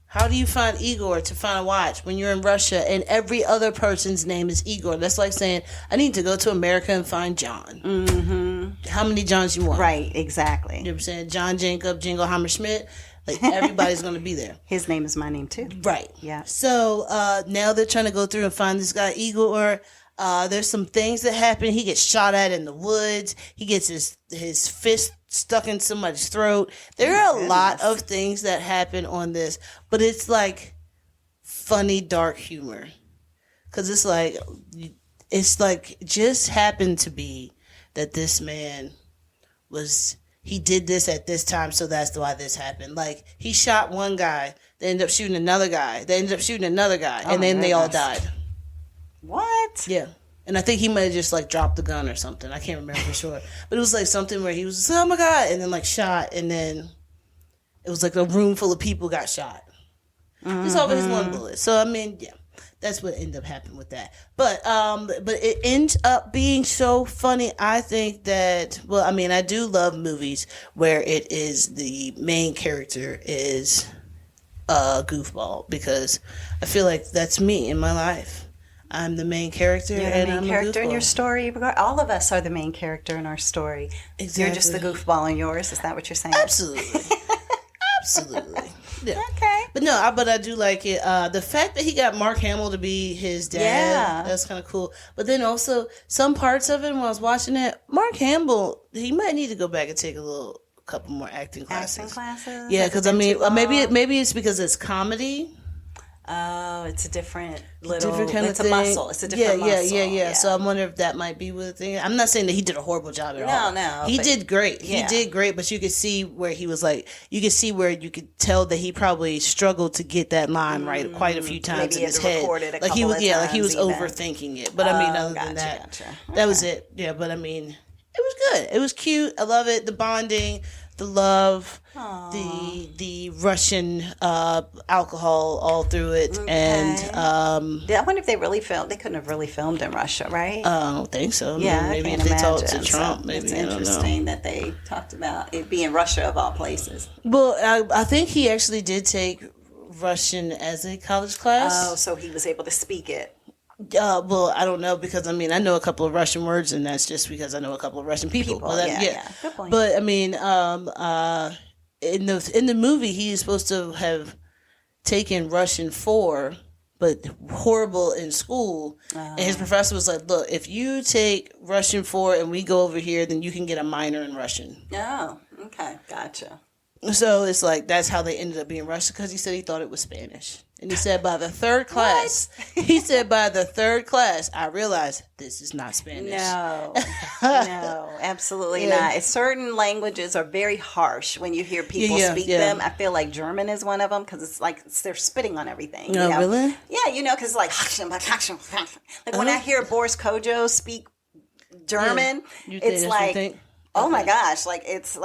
How do you find Igor to find a watch when you're in Russia and every other person's name is Igor? That's like saying, I need to go to America and find John. Mm-hmm. How many Johns you want? Right, exactly. You know what I'm saying? John Jacob, Jingleheimer Schmidt. Like, everybody's going to be there. His name is my name, too. Right. Yeah. So now they're trying to go through and find this guy, Igor. There's some things that happen. He gets shot at in the woods. He gets his fist stuck in somebody's throat. There are a lot of things that happen on this, but it's like funny, dark humor. Because it's like just happened to be that this man he did this at this time, so that's why this happened. Like, he shot one guy, they ended up shooting another guy, and then they all died. What? Yeah. And I think he might have just like dropped the gun or something. I can't remember for sure. But it was like something where he was, oh my God, and then like shot, and then it was like a room full of people got shot. Mm-hmm. Just over his one bullet. So I mean, yeah, that's what ended up happening with that. But it ends up being so funny. I think that, well, I mean, I do love movies where it is the main character is a goofball, because I feel like that's me in my life. I'm the main character. You're the main character in your story. All of us are the main character in our story. Exactly. You're just the goofball in yours. Is that what you're saying? Absolutely. Absolutely. Yeah. Okay. But I do like it. The fact that he got Mark Hamill to be his dad, that's kind of cool. But then also, some parts of it, when I was watching it, Mark Hamill, he might need to go back and take a couple more acting classes. Acting classes? Yeah, because I mean, maybe it's because it's comedy. Oh, it's a different little. kind it's of a thing. muscle. It's a different muscle. Yeah. So I wonder if that might be what the thing. I'm not saying that he did a horrible job at all. No. He did great. He did great, but you could see where he was like, you could see where you could tell that he probably struggled to get that line right quite a few times in his head. Like he was, like he was overthinking it. But I mean, other than that, that was it. Yeah, but I mean, it was good. It was cute. I love it. The bonding, the love. Aww. The Russian alcohol all through it, and I wonder if they really filmed. They couldn't have really filmed in Russia, right? I don't think so. Yeah, maybe I if they imagine. talked to Trump. So maybe it's interesting that they talked about it being Russia of all places. Well, I think he actually did take Russian as a college class. Oh, so he was able to speak it. Well, I don't know because I mean I know a couple of Russian words, and that's just because I know a couple of Russian people. Yeah. Good point. But I mean, in the movie, he is supposed to have taken Russian 4, but horrible in school. And his professor was like, "Look, if you take Russian 4 and we go over here, then you can get a minor in Russian." Oh, okay, gotcha. So it's like that's how they ended up being Russian because he said he thought it was Spanish. And he said by the third class, I realized this is not Spanish. No, absolutely not. Certain languages are very harsh when you hear people speak them. I feel like German is one of them because it's like they're spitting on everything. No, really? Yeah, because it's like when I hear Boris Kojo speak German, it's like. Oh my gosh, it's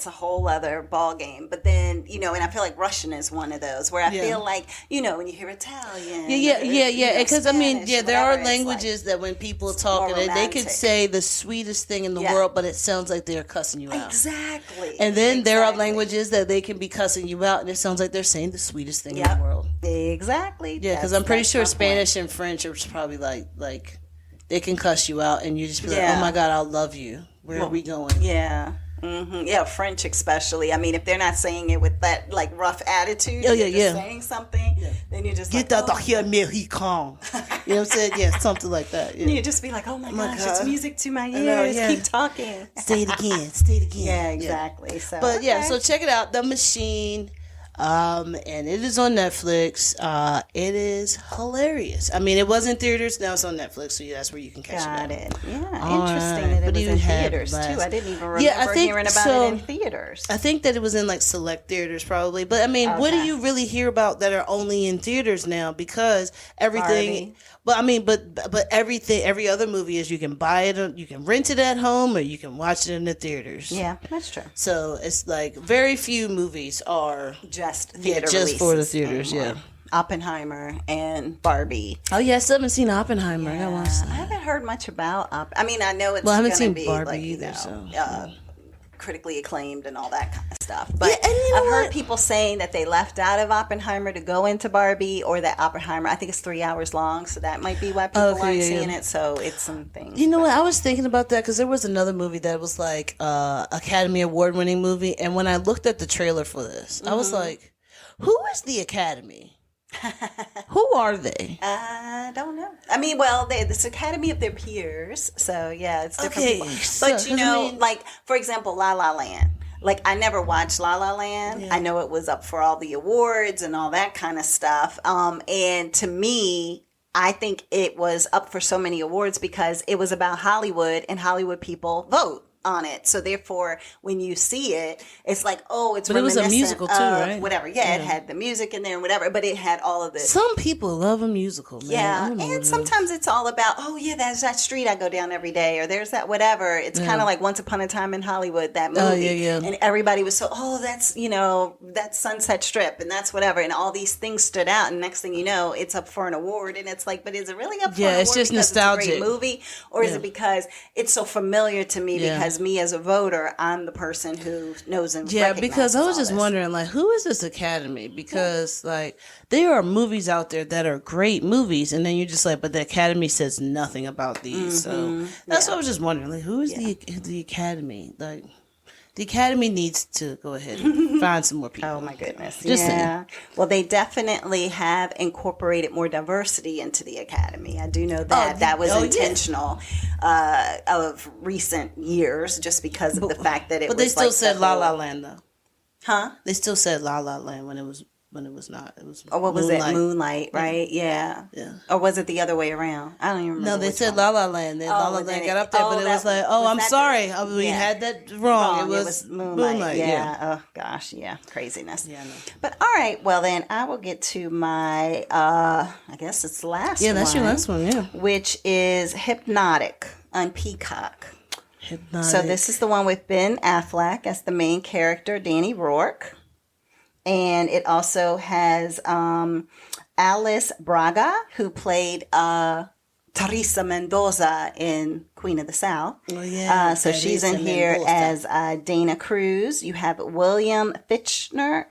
a whole other ball game. But then, and I feel like Russian is one of those where I feel like, when you hear Italian. Yeah. Because, there are languages that when people talk, they could say the sweetest thing in the world, but it sounds like they're cussing you out. Exactly. And then there are languages that they can be cussing you out, and it sounds like they're saying the sweetest thing in the world. Exactly. Yeah, because I'm pretty sure Spanish and French are probably like they can cuss you out, and you just be like, oh my God, I love you. Where are we going? Yeah. Mm-hmm. Yeah, French especially. I mean, if they're not saying it with that rough attitude, just saying something, then you just get out here, Mexican. You know what I'm saying? Yeah, something like that. Yeah. You just be like, oh my gosh, it's music to my ears. Keep talking. Say it again. Yeah, exactly. Yeah. So, but so check it out, The Machine. And it is on Netflix. It is hilarious. I mean, it was in theaters. Now it's on Netflix, so that's where you can catch it. Got it. Yeah, interesting that it was in theaters too. I didn't even remember hearing about it in theaters. I think that it was in select theaters probably. But I mean, what do you really hear about that are only in theaters now? Because everything. Barbie. But I mean, but every other movie is you can buy it, you can rent it at home, or you can watch it in the theaters. Yeah, that's true. So it's like very few movies are just theater just for the theaters. Anymore. Yeah, Oppenheimer and Barbie. Oh yeah, I still haven't seen Oppenheimer. I watched that. I haven't heard much about I mean, I know it's. I haven't seen be Barbie either. Critically acclaimed and all that kind of stuff. But I've heard people saying that they left out of Oppenheimer to go into Barbie, or that Oppenheimer, I think it's 3 hours long, so that might be why people aren't seeing it. So it's some things. You know what? I was thinking about that because there was another movie that was Academy Award winning movie, and when I looked at the trailer for this, I was like, who is the Academy? Who are they? I don't know. I mean, it's Academy of their peers. So, yeah, it's different people. But, for example, La La Land. I never watched La La Land. Yeah. I know it was up for all the awards and all that kind of stuff. And to me, I think it was up for so many awards because it was about Hollywood, and Hollywood people vote on it. So therefore, when you see it, it's like, it's but it was a musical too, right? Whatever. Yeah, it had the music in there and whatever, but it had all of this. Some people love a musical, man. Yeah, and sometimes it's all about, there's that street I go down every day, or there's that whatever. It's kind of like Once Upon a Time in Hollywood, that movie. And everybody was so, that's, that's Sunset Strip, and that's whatever, and all these things stood out, and next thing you know, it's up for an award, and it's like, but is it really up for an award? It's just nostalgic. It's a great movie, or is it because it's so familiar to me because me as a voter, I'm the person who knows and recognizes because I was just wondering, who is this Academy? Because there are movies out there that are great movies, and then you're just like, but the Academy says nothing about these. So that's what I was just wondering, who is the Academy? The Academy needs to go ahead and find some more people. Oh, my goodness. Just saying. Well, they definitely have incorporated more diversity into the Academy. I do know that. That was intentional of recent years, just because of the fact that it was. But they still said La La Land, though. Huh? They still said La La Land when it was when it was not. It was what was it? Moonlight, right? Yeah. Or was it the other way around? I don't even remember. No, they said La La Land. La La Land got up there, but it was like, I'm sorry. We had that wrong. It was Moonlight. Yeah. Oh, gosh. Yeah. Craziness. Yeah. But all right. Well, then I will get to my, I guess it's the last one. Yeah, that's your last one, yeah. Which is Hypnotic on Peacock. Hypnotic. So this is the one with Ben Affleck as the main character, Danny Rourke. And it also has Alice Braga, who played Teresa Mendoza in Queen of the South. Oh, yeah. So she's in here as Dana Cruz. You have William Fitchner,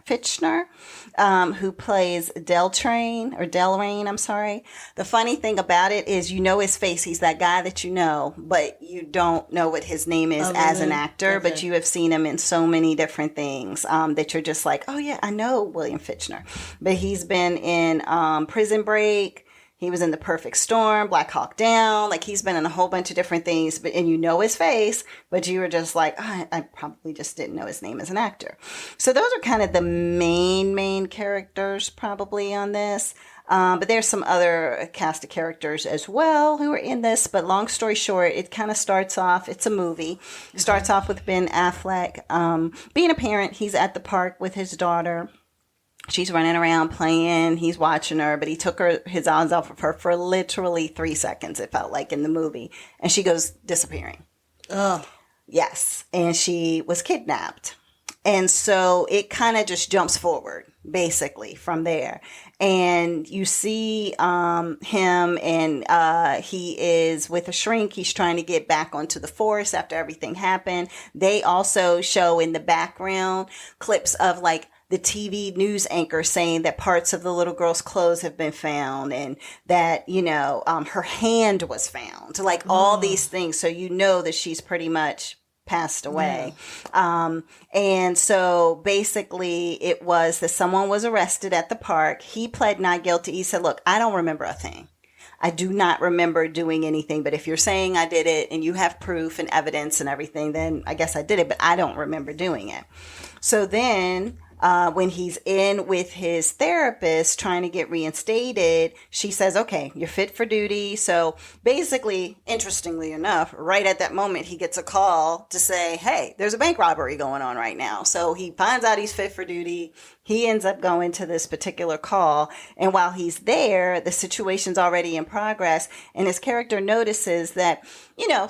who plays Delrain, I'm sorry. The funny thing about it is you know his face. He's that guy that you know, but you don't know what his name is as an actor, but you have seen him in so many different things that you're just like, oh yeah, I know William Fitchner. But he's been in Prison Break. He was in The Perfect Storm, Black Hawk Down. Like, he's been in a whole bunch of different things, and you know his face, but you were just like, I probably just didn't know his name as an actor. So those are kind of the main characters probably on this. But there's some other cast of characters as well who are in this. But long story short, it kind of starts off, it's a movie. It starts off with Ben Affleck being a parent. He's at the park with his daughter. She's running around playing. He's watching her, but he took his eyes off of her for literally 3 seconds, it felt like in the movie. And she goes disappearing. Oh. Yes. And she was kidnapped. And so it kind of just jumps forward, basically, from there. And you see him, and he is with a shrink. He's trying to get back onto the force after everything happened. They also show in the background clips of, like, the TV news anchor saying that parts of the little girl's clothes have been found, and that, her hand was found, like all these things. So you know that she's pretty much passed away. Yeah. And so basically it was that someone was arrested at the park. He pled not guilty. He said, look, I don't remember a thing. I do not remember doing anything, but if you're saying I did it and you have proof and evidence and everything, then I guess I did it, but I don't remember doing it. So then when he's in with his therapist trying to get reinstated, she says, okay, you're fit for duty. So basically, interestingly enough, right at that moment, he gets a call to say, hey, there's a bank robbery going on right now. So he finds out he's fit for duty. He ends up going to this particular call. And while he's there, the situation's already in progress. And his character notices that,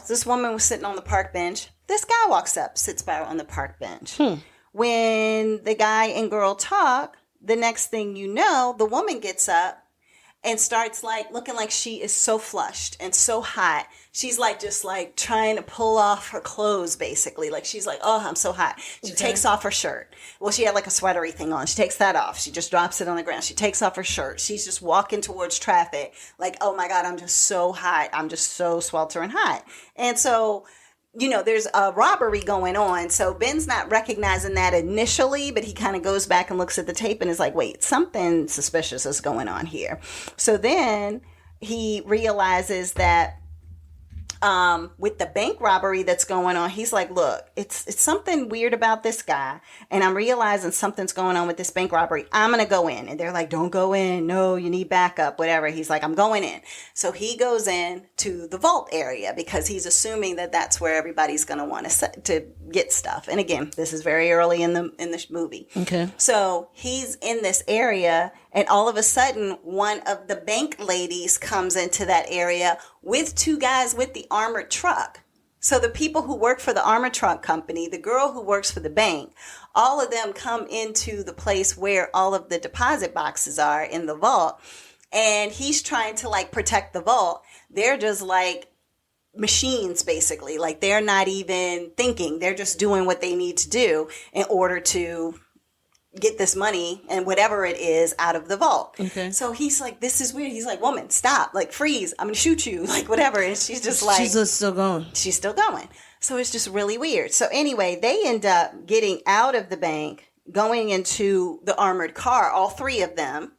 this woman was sitting on the park bench. This guy walks up, sits by her on the park bench. When the guy and girl talk, the next thing you know, the woman gets up and starts looking like she is so flushed and so hot. She's just trying to pull off her clothes, basically. She's like, oh, I'm so hot. She takes off her shirt. Well, she had a sweatery thing on. She takes that off. She just drops it on the ground. She takes off her shirt. She's just walking towards traffic oh my God, I'm just so hot. I'm just so sweltering hot. And so, there's a robbery going on. So Ben's not recognizing that initially, but he kind of goes back and looks at the tape and is like, wait, something suspicious is going on here. So then he realizes that with the bank robbery that's going on, he's like, look, it's something weird about this guy. And I'm realizing something's going on with this bank robbery. I'm going to go in. And they're like, don't go in. No, you need backup, whatever. He's like, I'm going in. So he goes in to the vault area because he's assuming that that's where everybody's going to want to get stuff. And again, this is very early in the movie. Okay. So he's in this area, and all of a sudden, one of the bank ladies comes into that area with two guys with the armored truck. So the people who work for the armored truck company, the girl who works for the bank, all of them come into the place where all of the deposit boxes are in the vault. And he's trying to protect the vault. They're just machines, basically. They're not even thinking. They're just doing what they need to do in order to get this money and whatever it is out of the vault. Okay. So he's like, this is weird. He's like, woman, stop, freeze. I'm going to shoot you, whatever. And she's just she's just still going. She's still going. So it's just really weird. So anyway, they end up getting out of the bank, going into the armored car, all three of them.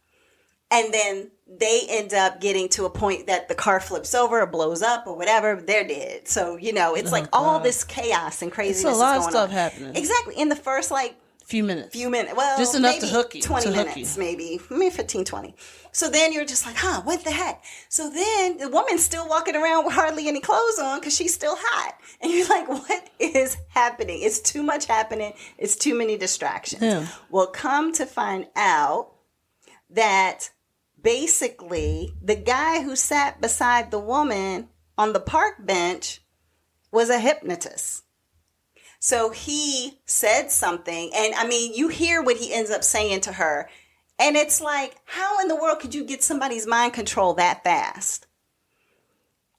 And then they end up getting to a point that the car flips over or blows up or whatever. They're dead. So, it's all this chaos and craziness. It's a lot of stuff happening. Exactly. In the first, Few minutes. Well, just enough to hook you. 20 minutes, maybe 15, 20. So then you're just like, what the heck? So then the woman's still walking around with hardly any clothes on because she's still hot. And you're like, what is happening? It's too much happening. It's too many distractions. Yeah. Well, come to find out that basically the guy who sat beside the woman on the park bench was a hypnotist. So he said something, and I mean, you hear what he ends up saying to her. And it's like, how in the world could you get somebody's mind control that fast?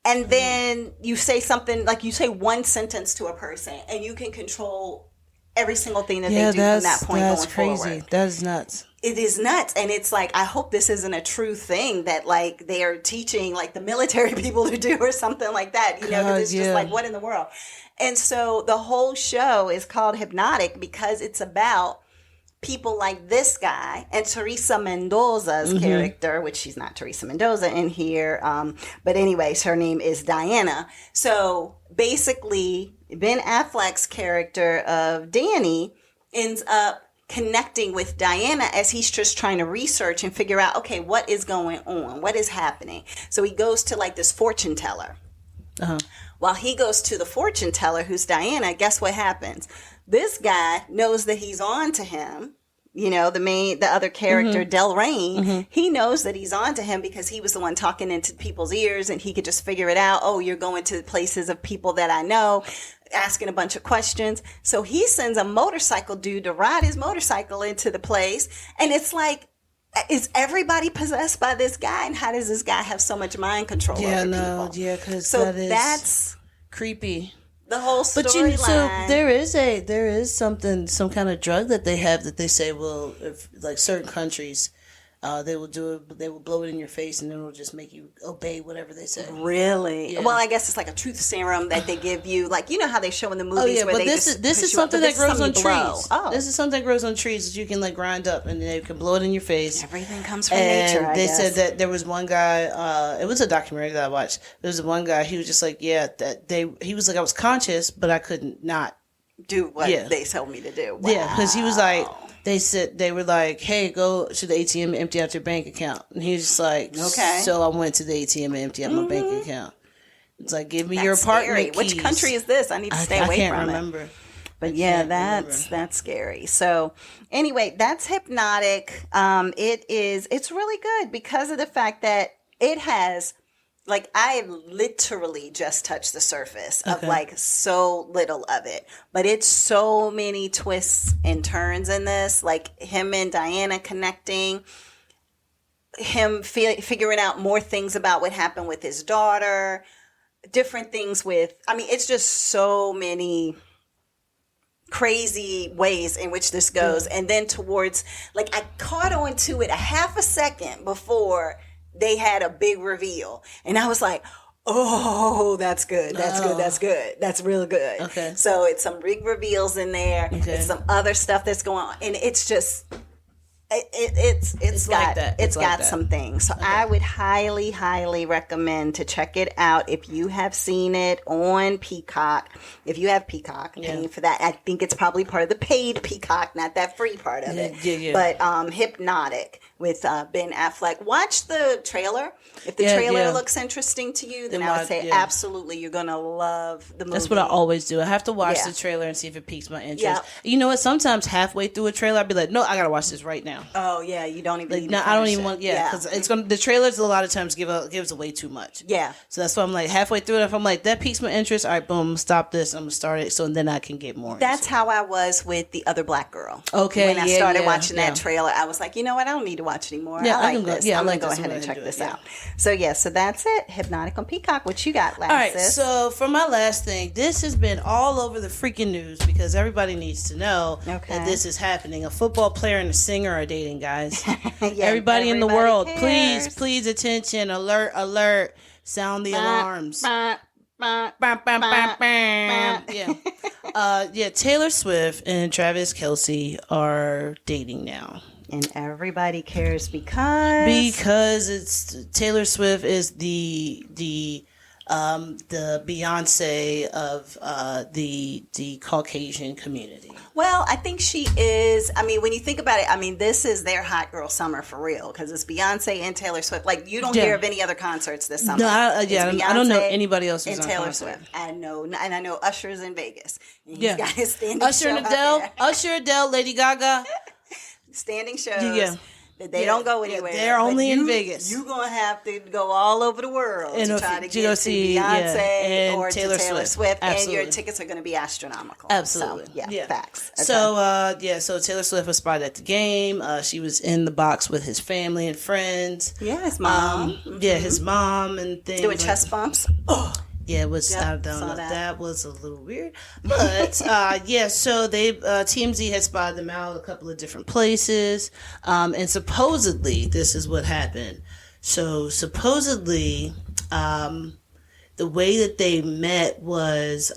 And then you say something, like you say one sentence to a person, and you can control every single thing that they do from that point going forward. That's crazy. That is nuts. It is nuts. And it's like, I hope this isn't a true thing that like they are teaching like the military people to do or something like that, you know, because it's just like, what in the world? And so the whole show is called Hypnotic because it's about people like this guy and Teresa Mendoza's character, which she's not Teresa Mendoza in here. But anyways, her name is Diana. So basically, Ben Affleck's character of Danny ends up connecting with Diana as he's just trying to research and figure out, okay, what is going on? What is happening? So he goes to like this fortune teller. While he goes to the fortune teller, who's Diana, guess what happens? This guy knows that he's on to him. You know, the other character, Del Rain, he knows that he's on to him because he was the one talking into people's ears and he could just figure it out. Oh, you're going to places of people that I know, asking a bunch of questions. So he sends a motorcycle dude to ride his motorcycle into the place. And it's like, is everybody possessed by this guy? And how does this guy have so much mind control over people? Yeah, because so that's creepy. The whole storyline. So there is some kind of drug that they have that they say will, if like certain countries, they will blow it in your face and then it'll just make you obey whatever they say. Really? Yeah. Well, I guess it's like a truth serum that they give you, like you know how they show in the movies where this is something that grows on trees. This is something that grows on trees that you can like grind up and they can blow it in your face. Everything comes from nature. I guess. Said that there was one guy. It was a documentary that I watched. There was one guy. He was just like, he was like, I was conscious, but I couldn't not do what they told me to do. Wow. Yeah, because he was like. They were like, hey, go to the ATM and empty out your bank account. And he was just like, okay. So I went to the ATM and emptied out my bank account. It's like, give me your apartment keys. Which country is this? I need to stay away from it. I can't remember. But yeah, that's scary. So anyway, that's Hypnotic. It's really good because of the fact that it has, like, I literally just touched the surface of like so little of it, but it's so many twists and turns in this, like him and Diana connecting, him figuring out more things about what happened with his daughter, different things it's just so many crazy ways in which this goes. And then towards, like, I caught on to it a half a second before they had a big reveal. And I was like, oh, that's good. That's good. That's good. That's real good. Okay. So it's some big reveals in there. Okay. It's some other stuff that's going on. And it's just, it's got some things. So I would highly, highly recommend to check it out if you have seen it on Peacock. If you have Peacock, paying for that. I think it's probably part of the paid Peacock, not that free part of it. Yeah. But Hypnotic with Ben Affleck. Watch the trailer. If the trailer looks interesting to you, then I would say absolutely you're going to love the movie. That's what I always do. I have to watch the trailer and see if it piques my interest. Yeah. You know what? Sometimes halfway through a trailer, I'd be like, no, I got to watch this right now. Oh, yeah. You don't even need to I don't even want, because it's going to, the trailers a lot of times gives away too much. Yeah. So that's why I'm like halfway through it. If I'm like, that piques my interest, all right, boom, stop this. I'm going to start it. So then I can get more. That's how I was with The Other Black Girl. Okay. When I started watching that trailer, I was like, you know what? I don't need to watch anymore. Yeah, I like this. I'm going to go ahead and check this out. So that's it. Hypnotic on Peacock. What you got last? All right. Sis? So for my last thing, this has been all over the freaking news because everybody needs to know that this is happening. A football player and a singer are dating, guys. Everybody in the world, cares. please attention. Alert. Sound the alarms. Taylor Swift and Travis Kelce are dating now. And everybody cares because it's Taylor Swift is the the Beyonce of the Caucasian community. Well, I think she is. I mean, when you think about it, I mean, this is their hot girl summer for real because it's Beyonce and Taylor Swift. Like, you don't hear of any other concerts this summer. No, I don't know anybody else who's and on Taylor concert. Swift. I know, and I know Usher's in Vegas. And he's got his standing Usher show and Adele, out there. Usher, Adele, Lady Gaga. Standing shows. They don't go anywhere. They're only in Vegas. You're going to have to go all over the world to try to get to Beyonce and or Taylor to Taylor Swift. Absolutely. And your tickets are going to be astronomical. Absolutely. So, facts. Okay. So Taylor Swift was spotted at the game. She was in the box with his family and friends. Yeah, his mom. His mom and things. Doing chest bumps. Oh. Yeah, it was. I don't know. That was a little weird, but So they TMZ had spotted them out a couple of different places, and supposedly this is what happened. So supposedly, the way that they met was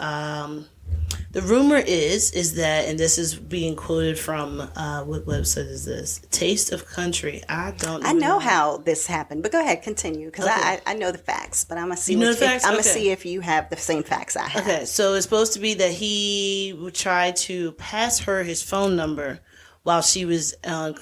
the rumor is that, and this is being quoted from what website is this? Taste of Country. I don't know. I know how this happened, but go ahead, continue, because I know the facts, but I'm gonna see. See if you have the same facts I have. Okay, so it's supposed to be that he would try to pass her his phone number while she was on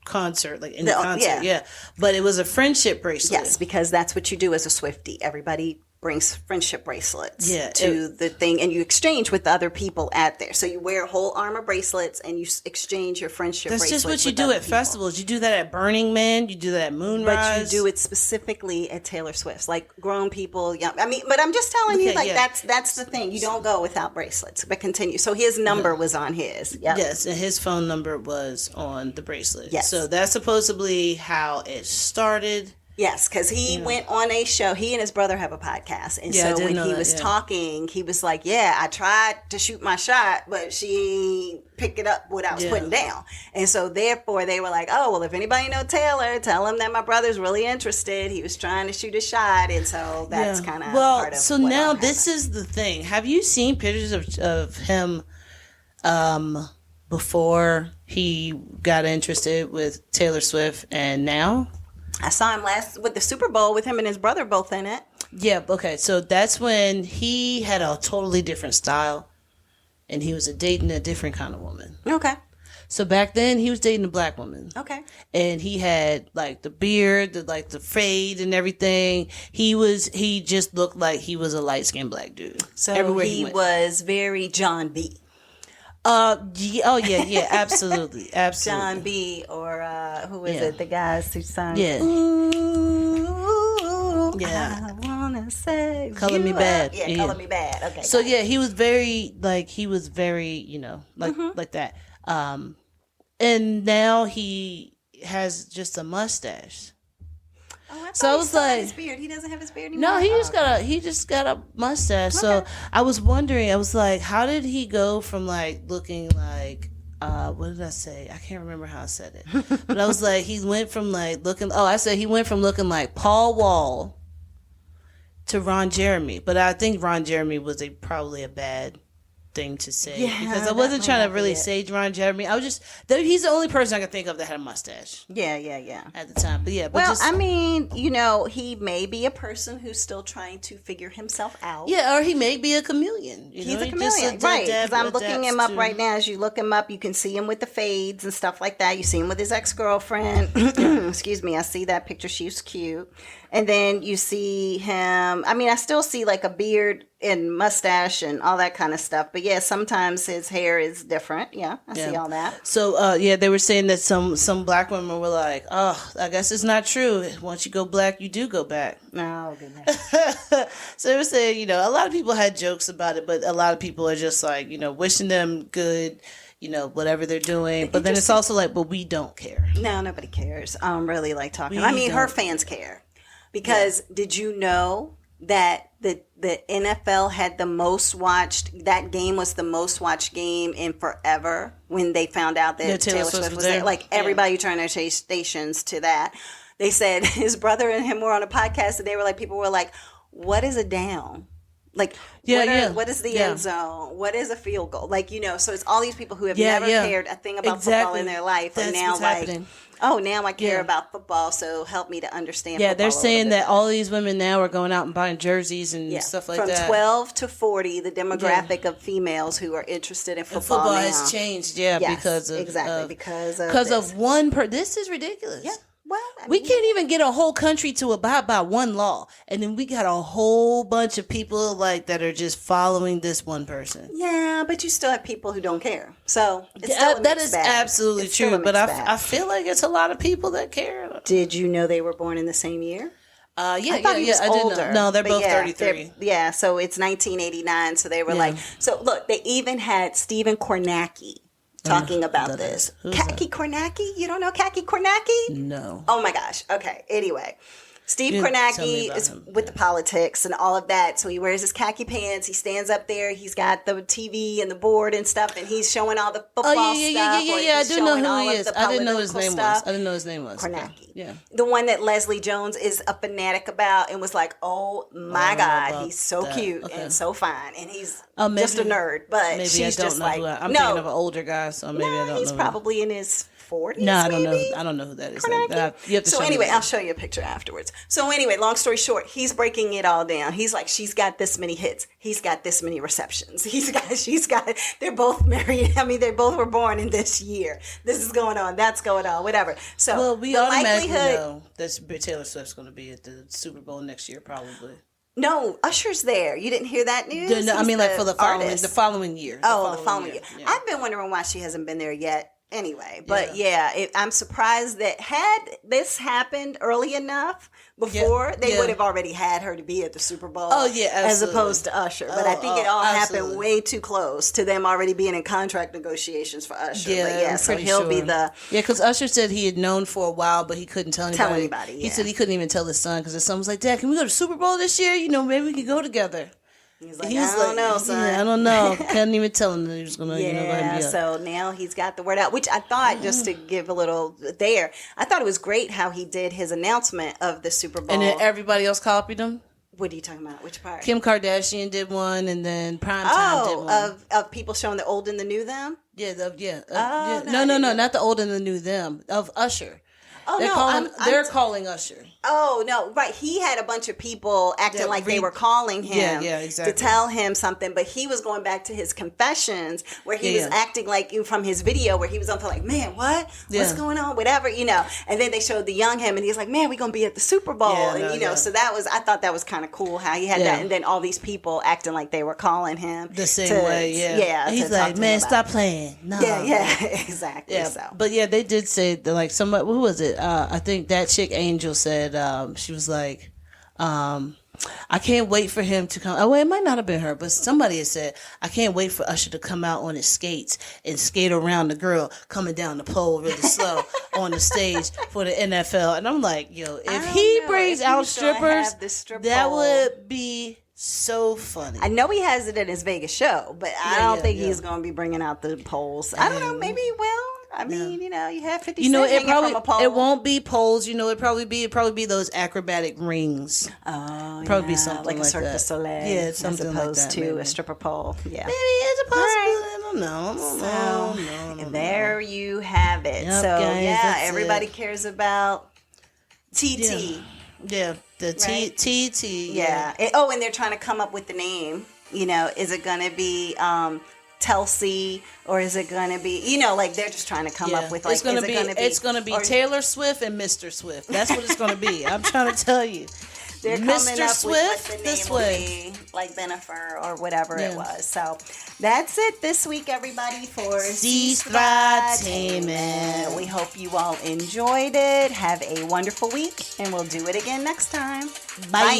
concert, like in the concert. Yeah, but it was a friendship bracelet. Yes, because that's what you do as a Swiftie. Everybody brings friendship bracelets to the thing, and you exchange with other people at there. So you wear whole armor bracelets and you exchange your friendship bracelets. That's just what you do at festivals. You do that at Burning Man. You do that at Moonrise. But you do it specifically at Taylor Swift's, like grown people. Yeah, I mean, but I'm just telling you, that's the thing. You don't go without bracelets. But continue. So his number was on his. Yep. Yes, and his phone number was on the bracelet. Yes. So that's supposedly how it started. Yes, because he went on a show. He and his brother have a podcast. And so when he was talking, he was like, I tried to shoot my shot, but she picked it up what I was putting down. And so therefore they were like, oh, well, if anybody know Taylor, tell him that my brother's really interested. He was trying to shoot a shot. And so that's kind of part of so now this is the thing. Have you seen pictures of him before he got interested with Taylor Swift and now? I saw him last with the Super Bowl with him and his brother both in it. Yeah, okay. So that's when he had a totally different style and he was dating a different kind of woman. Okay. So back then he was dating a black woman. Okay. And he had like the beard, the fade and everything. He just looked like he was a light-skinned black dude. So everywhere he was very John B. Absolutely. John B. or who is it? The guys who sang. Yeah. Ooh, I wanna say Color Me Bad. Yeah, Color Me Bad. Okay. So he was very like that. And now he has just a mustache. Oh, I was like, his beard. He doesn't have his beard anymore. No, he just got a mustache. Okay. So I was wondering. I was like, how did he go from like looking like what did I say? I can't remember how I said it. But I was like, he went from like looking. Oh, I said he went from looking like Paul Wall to Ron Jeremy. But I think Ron Jeremy was probably a bad thing to say because I wasn't trying to really say Ron Jeremy. I was just he's the only person I could think of that had a mustache. Yeah. At the time, but I mean, he may be a person who's still trying to figure himself out. Yeah, or he may be a chameleon. He's a chameleon, right? Because I'm looking him up right now. As you look him up, you can see him with the fades and stuff like that. You see him with his ex-girlfriend. Excuse me. I see that picture. She's cute. And then you see him. I mean, I still see like a beard and mustache and all that kind of stuff. But yeah, sometimes his hair is different. Yeah, I see all that. So they were saying that some black women were like, oh, I guess it's not true. Once you go black, you do go back. Oh, goodness. So they were saying, a lot of people had jokes about it, but a lot of people are just like, wishing them good, whatever they're doing. But then it's also like, but we don't care. No, nobody cares. Really like talking. Her fans care. Because did you know that the NFL had the most watched, that game was the most watched game in forever when they found out that Taylor Swift was there? Like everybody turned their stations to that. They said his brother and him were on a podcast and they were like, people were like, what is a down? Like, what is the end zone? What is a field goal? Like, so it's all these people who have never cared a thing about football in their life. That's and now, what's happening. Oh, now I care about football, so help me to understand. Yeah, they're saying that all these women now are going out and buying jerseys and stuff like that. From 12 to 40, the demographic of females who are interested in football, football has changed. Yeah, because of one. This is ridiculous. Yeah. Well, we can't even get a whole country to abide by one law, and then we got a whole bunch of people like that are just following this one person. Yeah, but you still have people who don't care. So it's still that is absolutely true. But I feel like it's a lot of people that care. Did you know they were born in the same year? I didn't know. No, they're both 33. Yeah, so it's 1989. So they were like, so look, they even had Stephen Kornacki talking about this. Kaki Kornacki? You don't know Kaki Kornacki? No. Oh my gosh. Okay. Anyway, Steve Kornacki is with the politics and all of that. So he wears his khaki pants. He stands up there. He's got the TV and the board and stuff, and he's showing all the football stuff. Yeah. I do know who he is. I didn't know his name was. Kornacki. Yeah. The one that Leslie Jones is a fanatic about and was like, oh my God, he's so cute and so fine. And he's just a nerd. But maybe she's I don't just know like, I'm thinking of an older guy, so maybe I don't know. He's probably in his 40s. No, I don't know. I don't know who that is. You have to so anyway, I'll show you a picture afterwards. So anyway, long story short, he's breaking it all down. He's like, she's got this many hits. He's got this many receptions. She's got, they're both married. I mean, they both were born in this year. This is going on. That's going on. Whatever. So well, we automatically know that Taylor Swift's going to be at the Super Bowl next year, probably. No, Usher's there. You didn't hear that news? No, I mean, like for the following year. The following year. Yeah. I've been wondering why she hasn't been there yet. Anyway, but I'm surprised that had this happened early enough before, they would have already had her to be at the Super Bowl. Oh, yeah, absolutely. As opposed to Usher. But I think it all happened way too close to them already being in contract negotiations for Usher. Yeah, so he'll be the... Yeah, because Usher said he had known for a while, but he couldn't tell anybody. Yeah. He said he couldn't even tell his son, because his son was like, Dad, can we go to Super Bowl this year? You know, maybe we could go together. He's like, I don't know, son. Yeah, I don't know. Couldn't even tell him that he was going to, go ahead and be so now he's got the word out, which I thought, just to give a little there, I thought it was great how he did his announcement of the Super Bowl. And then everybody else copied him? What are you talking about? Which part? Kim Kardashian did one, and then Primetime did one. Of people showing the old and the new them? Yeah. No, not the old and the new them. Of Usher. Oh, they're calling Usher. Oh, no, right. He had a bunch of people acting like they were calling him exactly. to tell him something, but he was going back to his confessions where he was acting like from his video where he was on for like, man, what? What's going on? Whatever, And then they showed the young him and he's like, man, we're going to be at the Super Bowl. So I thought that was kind of cool how he had that. And then all these people acting like they were calling him. The same way, he's like, man, stop playing. No. Yeah, exactly. Yeah. So. But they did say that, like, somebody, who was it? I think that chick Angel said, she was like, I can't wait for him to come. Oh, well, it might not have been her, but somebody had said, I can't wait for Usher to come out on his skates and skate around the girl coming down the pole really slow on the stage for the NFL. And I'm like, if he brings out strippers, that would be so funny. I know he has it at his Vegas show, but I don't think he's going to be bringing out the poles. I don't know. Maybe he will. I mean, you have 50 Cent hanging from a pole. It won't be poles. It'd probably be those acrobatic rings. Oh, probably be something like a Cirque du Soleil. Yeah, something as opposed like that, to maybe. A stripper pole. Yeah, maybe it's a possibility. I don't know. So there you have it. Yep, so guys, everybody cares about TT. Yeah, the TT. Yeah. And they're trying to come up with the name. Is it going to be Kelce, or is it going to be, they're just trying to come up with, like, it's going to be Taylor Swift and Mr. Swift. That's what it's going to be. I'm trying to tell you. They're Mr. coming up Swift with what the this name way. will be, like Bennifer or whatever it was. So that's it this week, everybody, for Sestra-Tainment. We hope you all enjoyed it. Have a wonderful week, and we'll do it again next time. Bye.